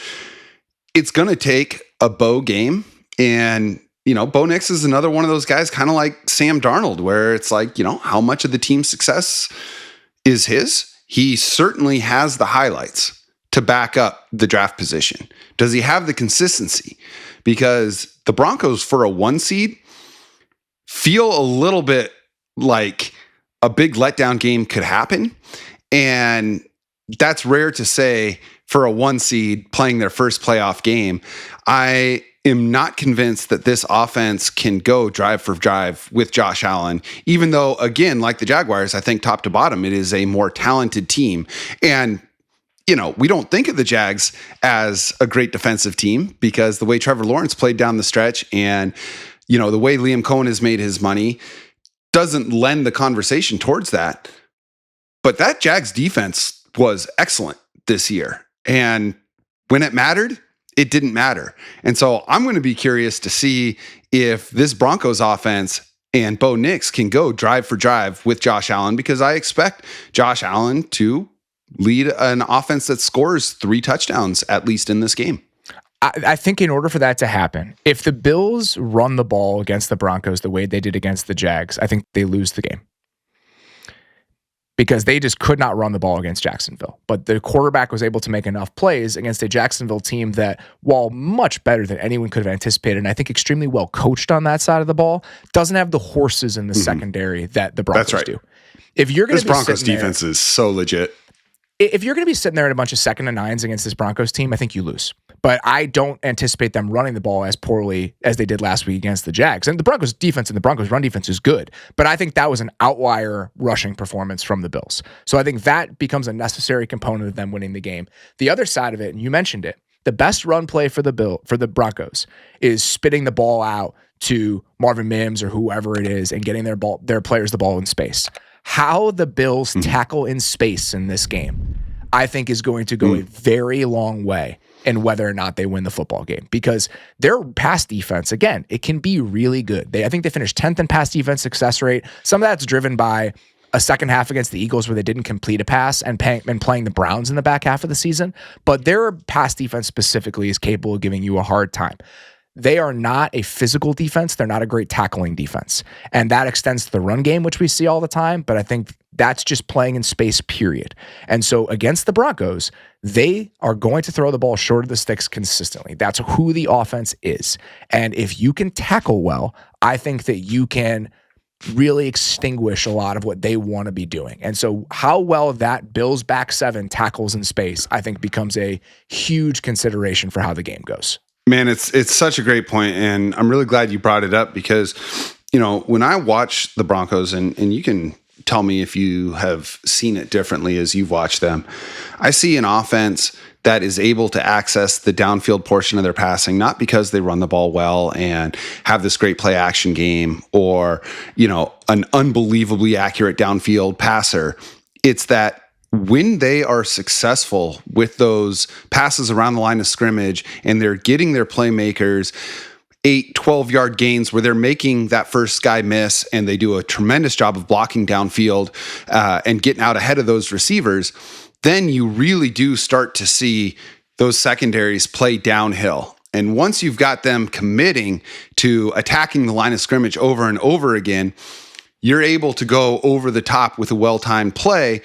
It's going to take a Bo game, and Bo Nix is another one of those guys, kind of like Sam Darnold, where it's like, how much of the team's success is his? He certainly has the highlights to back up the draft position. Does he have the consistency? Because the Broncos, for a 1 seed, feel a little bit like a big letdown game could happen. And that's rare to say for a 1 seed playing their first playoff game. I am not convinced that this offense can go drive for drive with Josh Allen, even though, again, like the Jaguars, I think top to bottom, it is a more talented team. And we don't think of the Jags as a great defensive team because the way Trevor Lawrence played down the stretch and, the way Liam Cohen has made his money doesn't lend the conversation towards that. But that Jags defense was excellent this year. And when it mattered, it didn't matter. And so I'm going to be curious to see if this Broncos offense and Bo Nix can go drive for drive with Josh Allen, because I expect Josh Allen to lead an offense that scores 3 touchdowns, at least in this game. I think in order for that to happen, if the Bills run the ball against the Broncos the way they did against the Jags, I think they lose the game. Because they just could not run the ball against Jacksonville. But the quarterback was able to make enough plays against a Jacksonville team that, while much better than anyone could have anticipated, and I think extremely well coached on that side of the ball, doesn't have the horses in the secondary that the Broncos do. If you're going to be Broncos defense is so legit. If you're going to be sitting there in a bunch of 2nd and 9s against this Broncos team, I think you lose. But I don't anticipate them running the ball as poorly as they did last week against the Jags. And the Broncos defense and the Broncos run defense is good. But I think that was an outlier rushing performance from the Bills. So I think that becomes a necessary component of them winning the game. The other side of it, and you mentioned it, the best run play for the Broncos is spitting the ball out to Marvin Mims or whoever it is and getting their players the ball in space. How the Bills tackle in space in this game, I think, is going to go a very long way in whether or not they win the football game, because their pass defense, again, it can be really good. I think they finished 10th in pass defense success rate. Some of that's driven by a second half against the Eagles where they didn't complete a pass and playing the Browns in the back half of the season. But their pass defense specifically is capable of giving you a hard time. They are not a physical defense. They're not a great tackling defense. And that extends to the run game, which we see all the time. But I think that's just playing in space, period. And so against the Broncos, they are going to throw the ball short of the sticks consistently. That's who the offense is. And if you can tackle well, I think that you can really extinguish a lot of what they want to be doing. And so how well that Bills back 7 tackles in space, I think, becomes a huge consideration for how the game goes. Man, it's such a great point, and I'm really glad you brought it up because, when I watch the Broncos, and you can tell me if you have seen it differently as you've watched them, I see an offense that is able to access the downfield portion of their passing, not because they run the ball well and have this great play action game or, an unbelievably accurate downfield passer. It's that when they are successful with those passes around the line of scrimmage and they're getting their playmakers 8-12-yard gains where they're making that first guy miss and they do a tremendous job of blocking downfield and getting out ahead of those receivers, then you really do start to see those secondaries play downhill. And once you've got them committing to attacking the line of scrimmage over and over again, you're able to go over the top with a well-timed play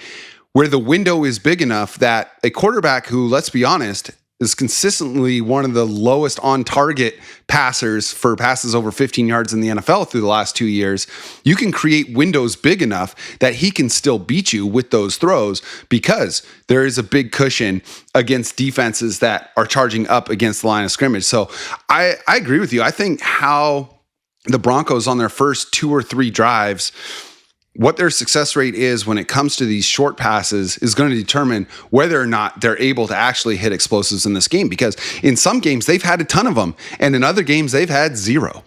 where the window is big enough that a quarterback who, let's be honest, is consistently one of the lowest on-target passers for passes over 15 yards in the NFL through the last 2 years, you can create windows big enough that he can still beat you with those throws because there is a big cushion against defenses that are charging up against the line of scrimmage. So I agree with you. I think how the Broncos on their first 2 or 3 drives, what their success rate is when it comes to these short passes is going to determine whether or not they're able to actually hit explosives in this game. Because in some games, they've had a ton of them. And in other games, they've had 0.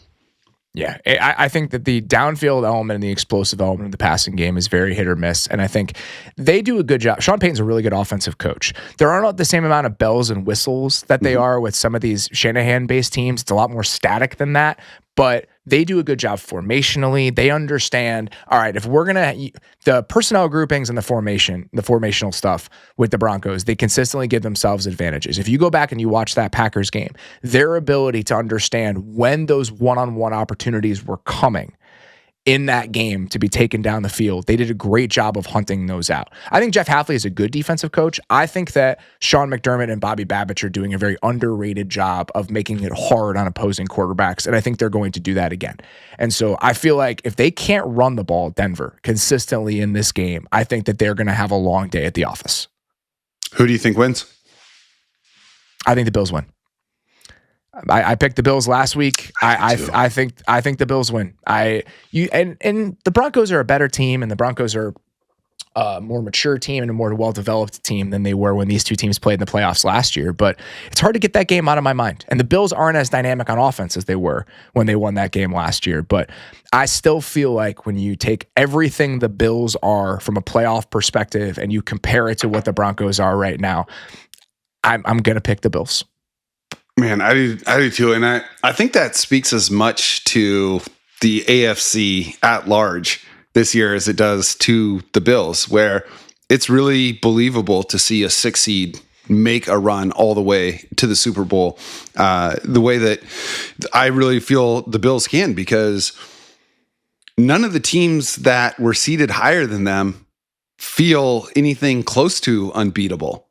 Yeah, I think that the downfield element and the explosive element of the passing game is very hit or miss. And I think they do a good job. Sean Payton's a really good offensive coach. There are not the same amount of bells and whistles that they are with some of these Shanahan-based teams. It's a lot more static than that. But they do a good job formationally. They understand, all right, if we're going to, the personnel groupings and the formational stuff with the Broncos, they consistently give themselves advantages. If you go back and you watch that Packers game, their ability to understand when those one-on-one opportunities were coming in that game to be taken down the field, they did a great job of hunting those out. I think Jeff Hafley is a good defensive coach. I think that Sean McDermott and Bobby Babbitt are doing a very underrated job of making it hard on opposing quarterbacks, and I think they're going to do that again. And so I feel like if they can't run the ball, Denver, consistently in this game, I think that they're going to have a long day at the office. Who do you think wins? I think the Bills win. I picked the Bills last week. I think the Bills win. And the Broncos are a better team, and the Broncos are a more mature team and a more well-developed team than they were when these two teams played in the playoffs last year. But it's hard to get that game out of my mind. And the Bills aren't as dynamic on offense as they were when they won that game last year. But I still feel like when you take everything the Bills are from a playoff perspective and you compare it to what the Broncos are right now, I'm going to pick the Bills. Man, I do too. And I think that speaks as much to the AFC at large this year as it does to the Bills, where it's really believable to see a 6 seed make a run all the way to the Super Bowl, the way that I really feel the Bills can, because none of the teams that were seeded higher than them feel anything close to unbeatable.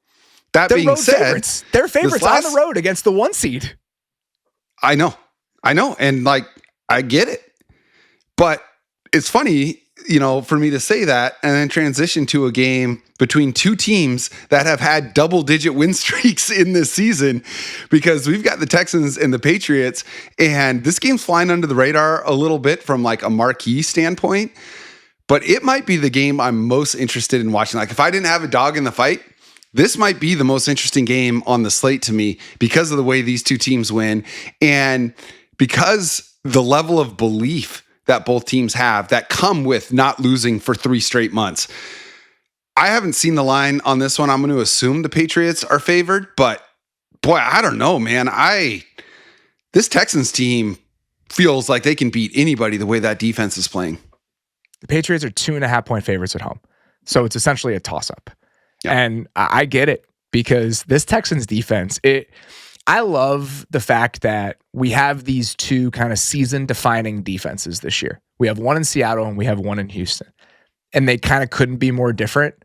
That They're being said, they're favorites on the road against the 1 seed. I know. And like, I get it, but it's funny, for me to say that and then transition to a game between two teams that have had double-digit win streaks in this season, because we've got the Texans and the Patriots, and this game's flying under the radar a little bit from like a marquee standpoint, but it might be the game I'm most interested in watching. Like, if I didn't have a dog in the fight, this might be the most interesting game on the slate to me because of the way these two teams win and because the level of belief that both teams have that come with not losing for 3 straight months. I haven't seen the line on this one. I'm going to assume the Patriots are favored, but boy, I don't know, man. This Texans team feels like they can beat anybody the way that defense is playing. The Patriots are 2.5-point favorites at home. So it's essentially a toss-up. Yeah. And I get it, because this Texans defense, I love the fact that we have these two kind of season-defining defenses this year. We have one in Seattle and we have one in Houston. And they kind of couldn't be more different,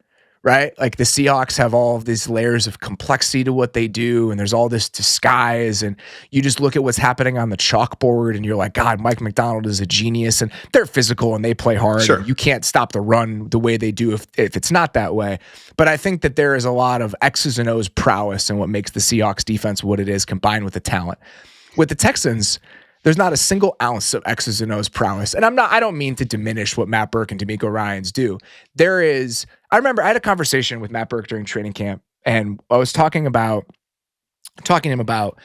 right? Like, the Seahawks have all of these layers of complexity to what they do, and there's all this disguise, and you just look at what's happening on the chalkboard, and you're like, God, Mike McDonald is a genius, and they're physical, and they play hard. Sure. And you can't stop the run the way they do if it's not that way. But I think that there is a lot of X's and O's prowess in what makes the Seahawks defense what it is, combined with the talent. With the Texans, there's not a single ounce of X's and O's prowess. And I don't mean to diminish what Matt Burke and D'Amico Ryans do. I remember I had a conversation with Matt Burke during training camp, and I was talking to him about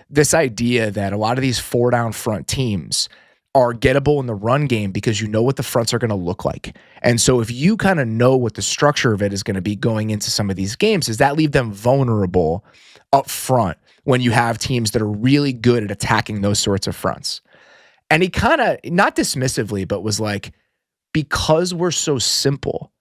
this idea that a lot of these 4-down front teams are gettable in the run game because you know what the fronts are going to look like. And so if you kind of know what the structure of it is going to be going into some of these games, does that leave them vulnerable up front when you have teams that are really good at attacking those sorts of fronts? And he kind of, not dismissively, but was like, because we're so simple,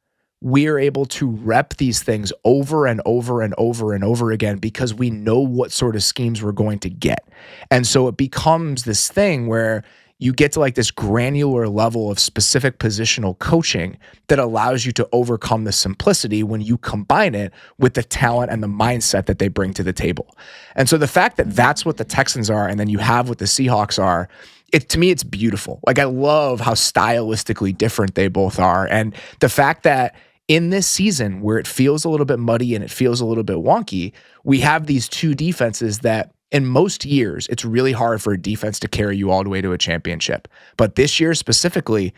we're able to rep these things over and over and over and over again because we know what sort of schemes we're going to get. And so it becomes this thing where you get to like this granular level of specific positional coaching that allows you to overcome the simplicity when you combine it with the talent and the mindset that they bring to the table. And so the fact that that's what the Texans are, and then you have what the Seahawks are, to me, it's beautiful. Like, I love how stylistically different they both are. And the fact that in this season where it feels a little bit muddy and it feels a little bit wonky, we have these two defenses that in most years, it's really hard for a defense to carry you all the way to a championship. But this year specifically,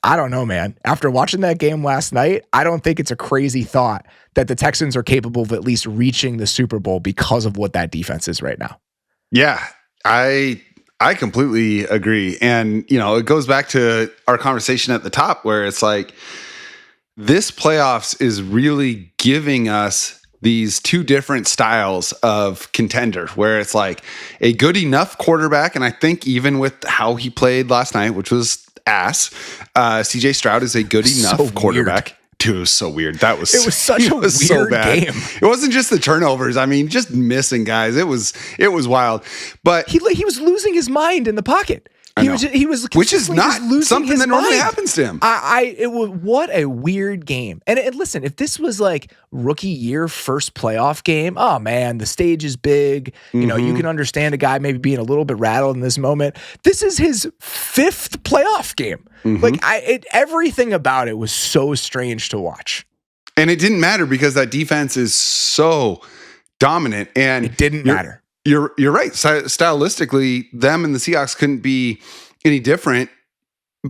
I don't know, man. After watching that game last night, I don't think it's a crazy thought that the Texans are capable of at least reaching the Super Bowl because of what that defense is right now. Yeah, I completely agree. And, it goes back to our conversation at the top where it's like, this playoffs is really giving us these two different styles of contender, where it's like a good enough quarterback. And I think even with how he played last night, which was ass, CJ Stroud is a good enough quarterback. Weird. Dude, it was so weird. It was such a weird game. It wasn't just the turnovers. I mean, just missing guys. It was wild. But he was losing his mind in the pocket. He was which is not something that normally happens to him. What a weird game. And listen, if this was like rookie year first playoff game, oh man, the stage is big. You know, you can understand a guy maybe being a little bit rattled in this moment. This is his 5th playoff game. Like everything about it was so strange to watch. And it didn't matter because that defense is so dominant, and It didn't matter. You're right. Stylistically, them and the Seahawks couldn't be any different,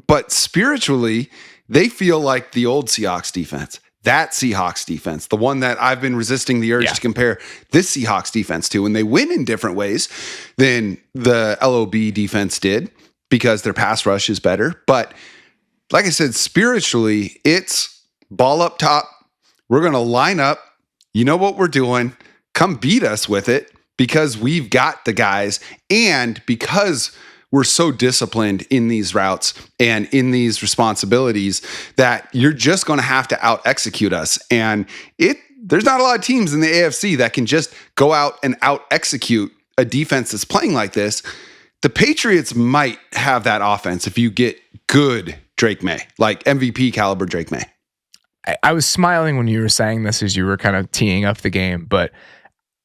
but spiritually, they feel like the old Seahawks defense. That Seahawks defense, the one that I've been resisting the urge to compare this Seahawks defense to, and they win in different ways than the LOB defense did because their pass rush is better. But like I said, spiritually, it's ball up top. We're going to line up. You know what we're doing. Come beat us with it because we've got the guys, and because we're so disciplined in these routes and in these responsibilities that you're just going to have to out execute us. And there's not a lot of teams in the AFC that can just go out and out execute a defense that's playing like this. The Patriots might have that offense if you get good Drake May, like MVP caliber Drake May. I was smiling when you were saying this as you were kind of teeing up the game, but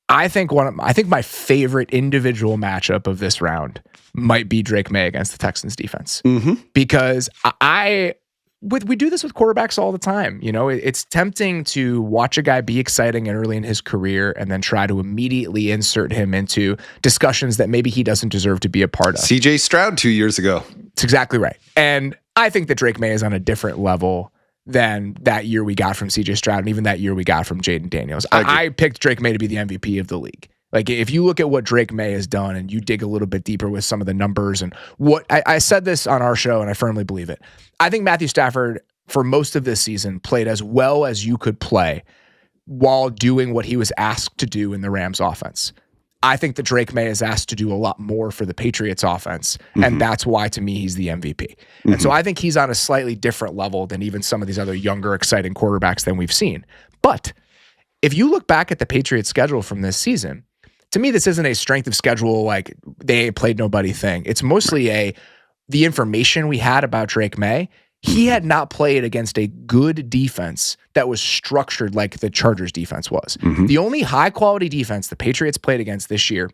I think my favorite individual matchup of this round might be Drake May against the Texans defense. Because we do this with quarterbacks all the time. You know, it's tempting to watch a guy be exciting early in his career and then try to immediately insert him into discussions that maybe he doesn't deserve to be a part of. CJ Stroud 2 years ago. That's exactly right. And I think that Drake May is on a different level than that year we got from CJ Stroud and even that year we got from Jaden Daniels. I picked Drake May to be the MVP of the league. Like, if you look at what Drake May has done and you dig a little bit deeper with some of the numbers and what I said this on our show, and I firmly believe it. I think Matthew Stafford, for most of this season, played as well as you could play while doing what he was asked to do in the Rams offense. I think that Drake May is asked to do a lot more for the Patriots offense, and that's why, to me, he's the MVP. And so I think he's on a slightly different level than even some of these other younger, exciting quarterbacks than we've seen. But if you look back at the Patriots schedule from this season, to me, this isn't a strength of schedule, like they ain't played nobody thing. It's mostly the information we had about Drake May. He had not played against a good defense that was structured like the Chargers defense was. The only high quality defense the Patriots played against this year,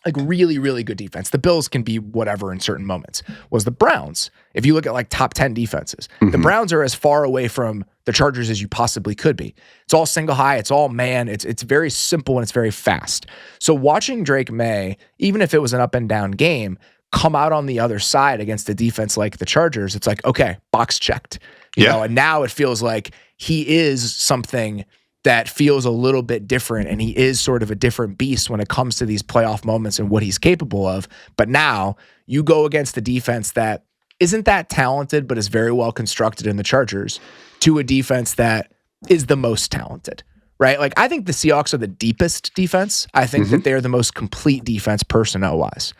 like really, really good defense, the Bills can be whatever in certain moments, was the Browns. If you look at like top 10 defenses, the Browns are as far away from the Chargers as you possibly could be. It's all single high, it's all man, it's very simple and it's very fast. So watching Drake May, even if it was an up and down game, come out on the other side against a defense like the Chargers, it's like, okay, box checked. You know, and now it feels like he is something that feels a little bit different, and he is sort of a different beast when it comes to these playoff moments and what he's capable of. But now you go against the defense that isn't that talented, but is very well constructed in the Chargers, to a defense that is the most talented, right? Like, I think the Seahawks are the deepest defense. I think that they're the most complete defense personnel-wise.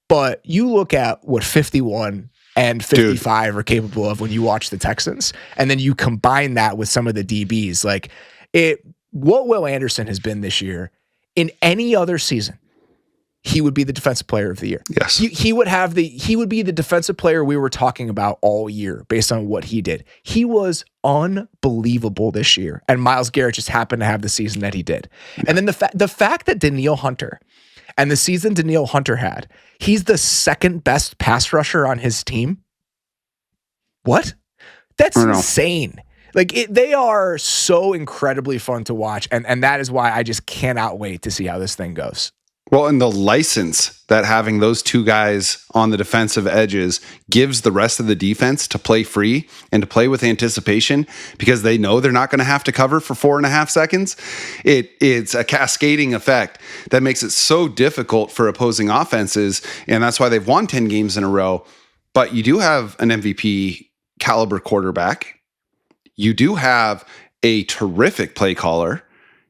But you look at what 51 and 55 are capable of when you watch the Texans, and then you combine that with some of the DBs. Like, what Will Anderson has been this year, in any other season, he would be the defensive player of the year. Yes. He would be the defensive player we were talking about all year based on what he did. He was unbelievable this year, and Myles Garrett just happened to have the season that he did. And then the fact that Danielle Hunter, and the season Danielle Hunter had, he's the second best pass rusher on his team. What? That's insane. Like, they are so incredibly fun to watch, and that is why I just cannot wait to see how this thing goes. Well, and the license that having those two guys on the defensive edges gives the rest of the defense to play free and to play with anticipation, because they know they're not going to have to cover for 4.5 seconds. It's a cascading effect that makes it so difficult for opposing offenses, and that's why they've won 10 games in a row. But you do have an MVP caliber quarterback. You do have a terrific play caller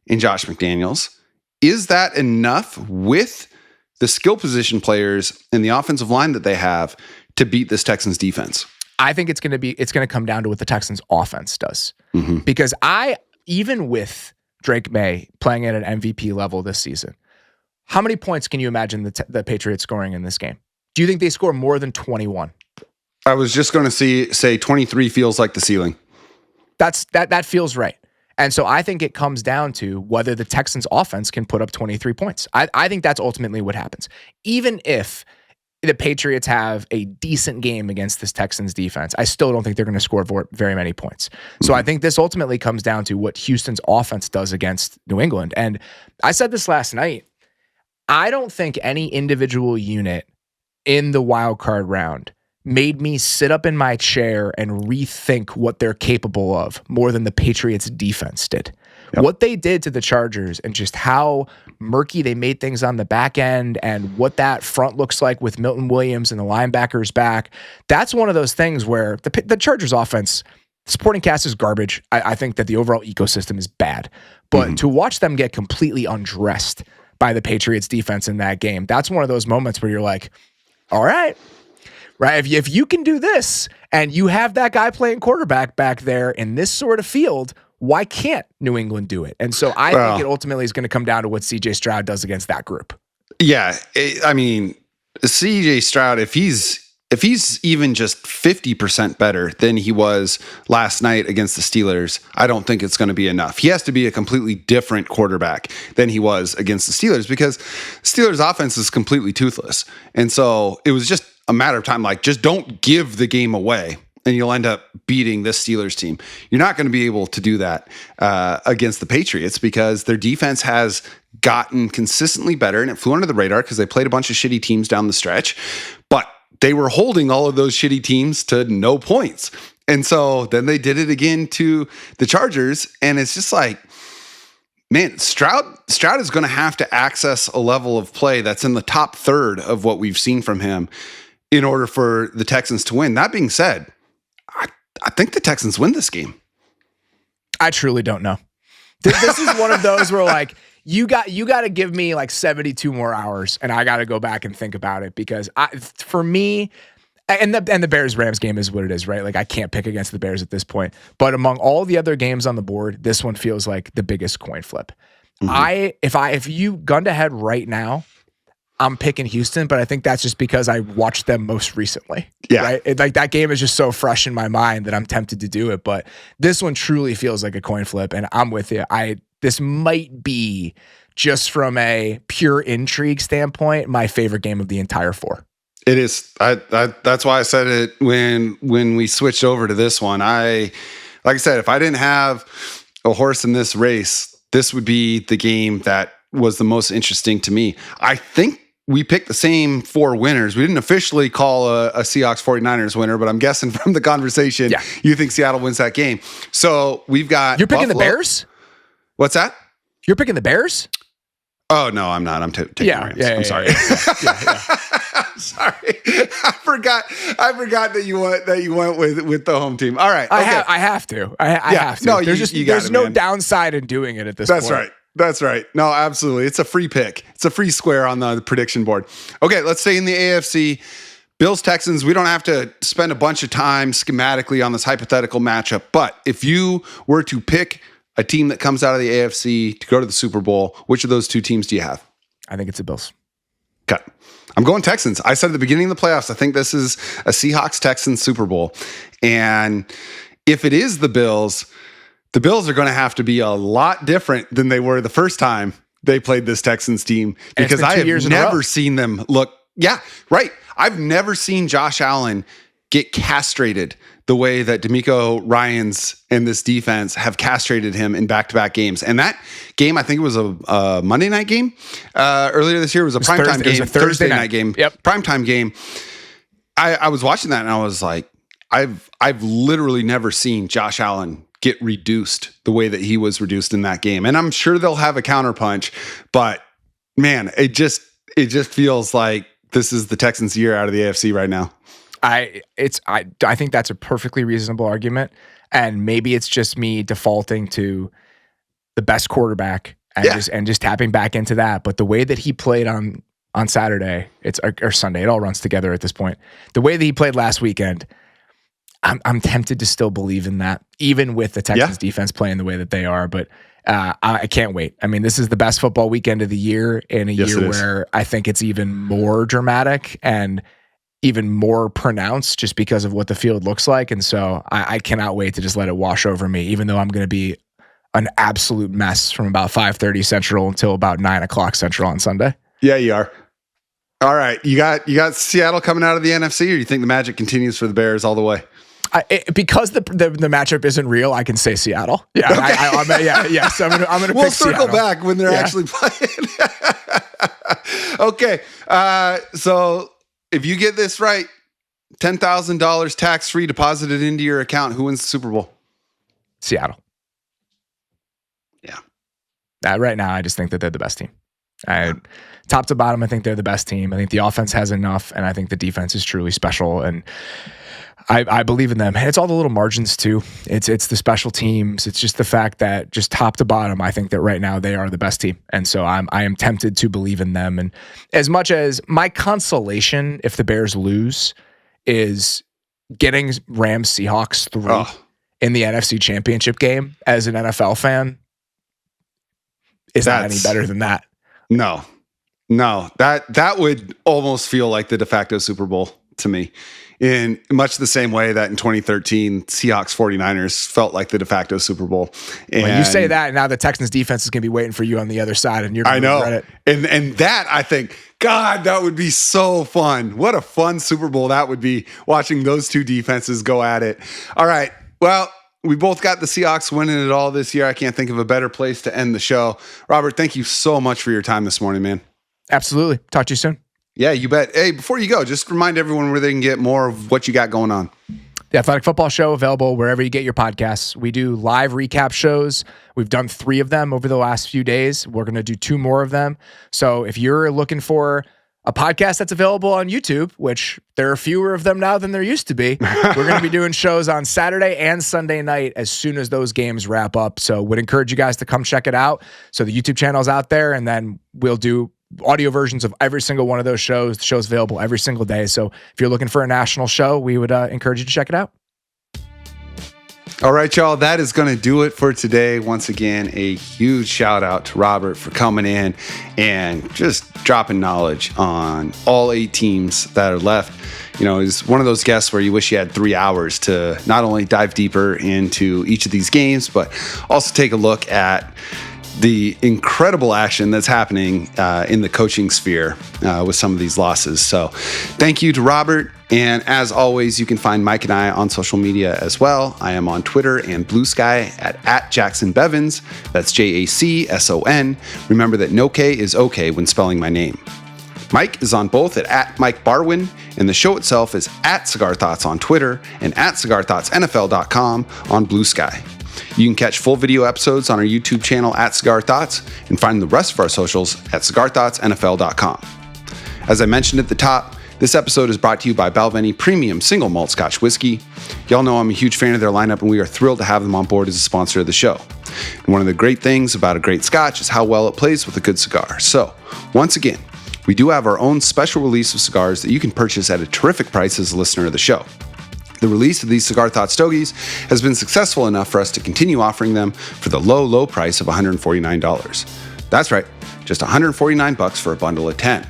in Josh McDaniels. Is that enough with the skill position players and the offensive line that they have to beat this Texans defense? I think it's going to come down to what the Texans offense does. Because even with Drake May playing at an MVP level this season, how many points can you imagine the Patriots scoring in this game? Do you think they score more than 21? I was just going to say 23 feels like the ceiling. That feels right. And so I think it comes down to whether the Texans offense can put up 23 points. I think that's ultimately what happens. Even if the Patriots have a decent game against this Texans defense, I still don't think they're going to score very many points. So I think this ultimately comes down to what Houston's offense does against New England. And I said this last night. I don't think any individual unit in the wild card round made me sit up in my chair and rethink what they're capable of more than the Patriots defense did. Yep. What they did to the Chargers and just how murky they made things on the back end and what that front looks like with Milton Williams and the linebackers back. That's one of those things where the Chargers offense, supporting cast is garbage. I think that the overall ecosystem is bad. But to watch them get completely undressed by the Patriots defense in that game, that's one of those moments where you're like, all right. Right. If you can do this and you have that guy playing quarterback back there in this sort of field, why can't New England do it? And so I think it ultimately is going to come down to what CJ Stroud does against that group. Yeah. I mean, CJ Stroud, if he's even just 50% better than he was last night against the Steelers, I don't think it's going to be enough. He has to be a completely different quarterback than he was against the Steelers because Steelers offense is completely toothless. And so it was just a matter of time. Like, just don't give the game away and you'll end up beating this Steelers team. You're not going to be able to do that against the Patriots because their defense has gotten consistently better, and it flew under the radar because they played a bunch of shitty teams down the stretch, but they were holding all of those shitty teams to no points. And so then they did it again to the Chargers, and it's just like, man, Stroud is going to have to access a level of play that's in the top third of what we've seen from him in order for the Texans to win. That being said, I think the Texans win this game. I truly don't know. This is one of those where like you got to give me like 72 more hours, and I got to go back and think about it because for me, and the Bears-Rams game is what it is, right? Like I can't pick against the Bears at this point. But among all the other games on the board, this one feels like the biggest coin flip. If you gun to head right now, I'm picking Houston, but I think that's just because I watched them most recently. Yeah. Right? Like that game is just so fresh in my mind that I'm tempted to do it. But this one truly feels like a coin flip, and I'm with you. This might be, just from a pure intrigue standpoint, my favorite game of the entire four. It is. That's why I said it when we switched over to this one. Like I said, if I didn't have a horse in this race, this would be the game that was the most interesting to me. I think we picked the same four winners. We didn't officially call a Seahawks-49ers winner, but I'm guessing from the conversation, you think Seattle wins that game. So we've got... You're picking the Bears? What's that? You're picking the Bears? Oh, no, I'm not. I'm taking the Rams. I'm sorry. I'm sorry. I forgot that you went with the home team. All right. Okay. I have to. I have to. No, there's no downside in doing it at this point. That's right. No, absolutely. It's a free pick. It's a free square on the prediction board. Okay, let's stay in the AFC. Bills-Texans, we don't have to spend a bunch of time schematically on this hypothetical matchup, but if you were to pick a team that comes out of the AFC to go to the Super Bowl, which of those two teams do you have? I think it's the Bills. Okay. I'm going Texans. I said at the beginning of the playoffs, I think this is a Seahawks-Texans Super Bowl. And if it is the Bills are going to have to be a lot different than they were the first time they played this Texans team, because I have never seen them look. Yeah, right. I've never seen Josh Allen get castrated the way that DeMeco Ryans and this defense have castrated him in back-to-back games. And that game, I think it was a Monday night game earlier this year. It was a primetime game, Thursday night game, primetime game. I was watching that and I was like, I've literally never seen Josh Allen get reduced the way that he was reduced in that game. And I'm sure they'll have a counterpunch, but man, it just feels like this is the Texans' year out of the AFC right now. I think that's a perfectly reasonable argument. And maybe it's just me defaulting to the best quarterback and just tapping back into that. But the way that he played on Saturday, or Sunday, it all runs together at this point. The way that he played last weekend, I'm tempted to still believe in that, even with the Texans defense playing the way that they are. But I can't wait. I mean, this is the best football weekend of the year, in a year where I think it's even more dramatic and even more pronounced just because of what the field looks like. And so I cannot wait to just let it wash over me, even though I'm going to be an absolute mess from about 5:30 Central until about 9 o'clock Central on Sunday. Yeah, you are. All right. You got Seattle coming out of the NFC, or you think the magic continues for the Bears all the way? Because the matchup isn't real, I can say Seattle. Yeah, Okay. Yes. I'm gonna. We'll pick circle Seattle. back when they're actually playing. Okay. So if you get this right, $10,000 tax-free deposited into your account. Who wins the Super Bowl? Seattle. Yeah. Right now, I just think that they're the best team. Top to bottom, I think they're the best team. I think the offense has enough, and I think the defense is truly special. And I believe in them. And it's all the little margins too. It's the special teams. It's just the fact that just top to bottom, I think that right now they are the best team. And so I am tempted to believe in them. And as much as my consolation, if the Bears lose, is getting Rams Seahawks through in the NFC Championship game as an NFL fan is not any better than that. No, that would almost feel like the de facto Super Bowl to me, in much the same way that in 2013, Seahawks-49ers felt like the de facto Super Bowl. And when you say that, now the Texans defense is going to be waiting for you on the other side, and you're going to regret it. And that, I think, God, that would be so fun. What a fun Super Bowl that would be, watching those two defenses go at it. All right, well, we both got the Seahawks winning it all this year. I can't think of a better place to end the show. Robert, thank you so much for your time this morning, man. Absolutely. Talk to you soon. Yeah, you bet. Hey, before you go, just remind everyone where they can get more of what you got going on. The Athletic Football Show, available wherever you get your podcasts. We do live recap shows. We've done 3 of them over the last few days. We're going to do 2 more of them. So if you're looking for a podcast that's available on YouTube, which there are fewer of them now than there used to be, we're going to be doing shows on Saturday and Sunday night as soon as those games wrap up. So would encourage you guys to come check it out. So the YouTube channel's out there, and then we'll do audio versions of every single one of those shows. The show's available every single day. So if you're looking for a national show, we would encourage you to check it out. All right, y'all, that is going to do it for today. Once again, a huge shout out to Robert for coming in and just dropping knowledge on all 8 teams that are left. You know, he's one of those guests where you wish you had 3 hours to not only dive deeper into each of these games, but also take a look at the incredible action that's happening in the coaching sphere with some of these losses. So thank you to Robert. And as always, you can find Mike and I on social media as well. I am on Twitter and Blue Sky at Jacson Bevins. That's Jacson. Remember that no K is okay when spelling my name. Mike is on both at Mike Barwin, and the show itself is at Cigar Thoughts on Twitter and at CigarThoughtsNFL.com on Blue Sky. You can catch full video episodes on our YouTube channel at Cigar Thoughts and find the rest of our socials at CigarThoughtsNFL.com. As I mentioned at the top, this episode is brought to you by Balvenie Premium Single Malt Scotch Whiskey. Y'all know I'm a huge fan of their lineup, and we are thrilled to have them on board as a sponsor of the show. And one of the great things about a great Scotch is how well it plays with a good cigar. So, once again, we do have our own special release of cigars that you can purchase at a terrific price as a listener of the show. The release of these Cigar Thoughts Stogies has been successful enough for us to continue offering them for the low, low price of $149. That's right, just $149 for a bundle of 10.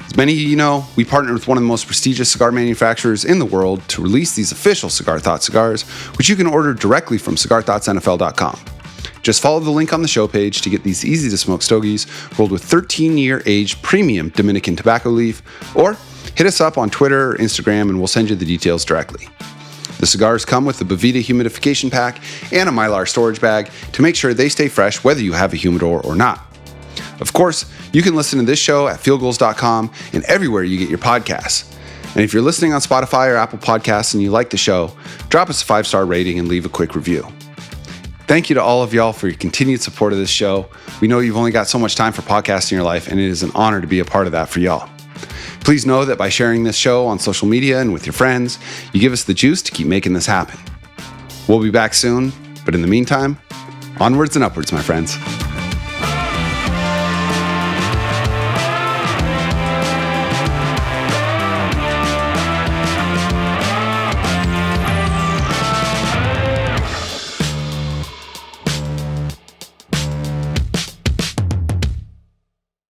As many of you know, we partnered with one of the most prestigious cigar manufacturers in the world to release these official Cigar Thoughts cigars, which you can order directly from CigarThoughtsNFL.com. Just follow the link on the show page to get these easy-to-smoke stogies rolled with 13-year aged premium Dominican tobacco leaf, or hit us up on Twitter or Instagram and we'll send you the details directly. The cigars come with a Boveda humidification pack and a Mylar storage bag to make sure they stay fresh whether you have a humidor or not. Of course, you can listen to this show at fieldgoals.com and everywhere you get your podcasts. And if you're listening on Spotify or Apple Podcasts and you like the show, drop us a 5-star rating and leave a quick review. Thank you to all of y'all for your continued support of this show. We know you've only got so much time for podcasting in your life, and it is an honor to be a part of that for y'all. Please know that by sharing this show on social media and with your friends, you give us the juice to keep making this happen. We'll be back soon, but in the meantime, onwards and upwards, my friends.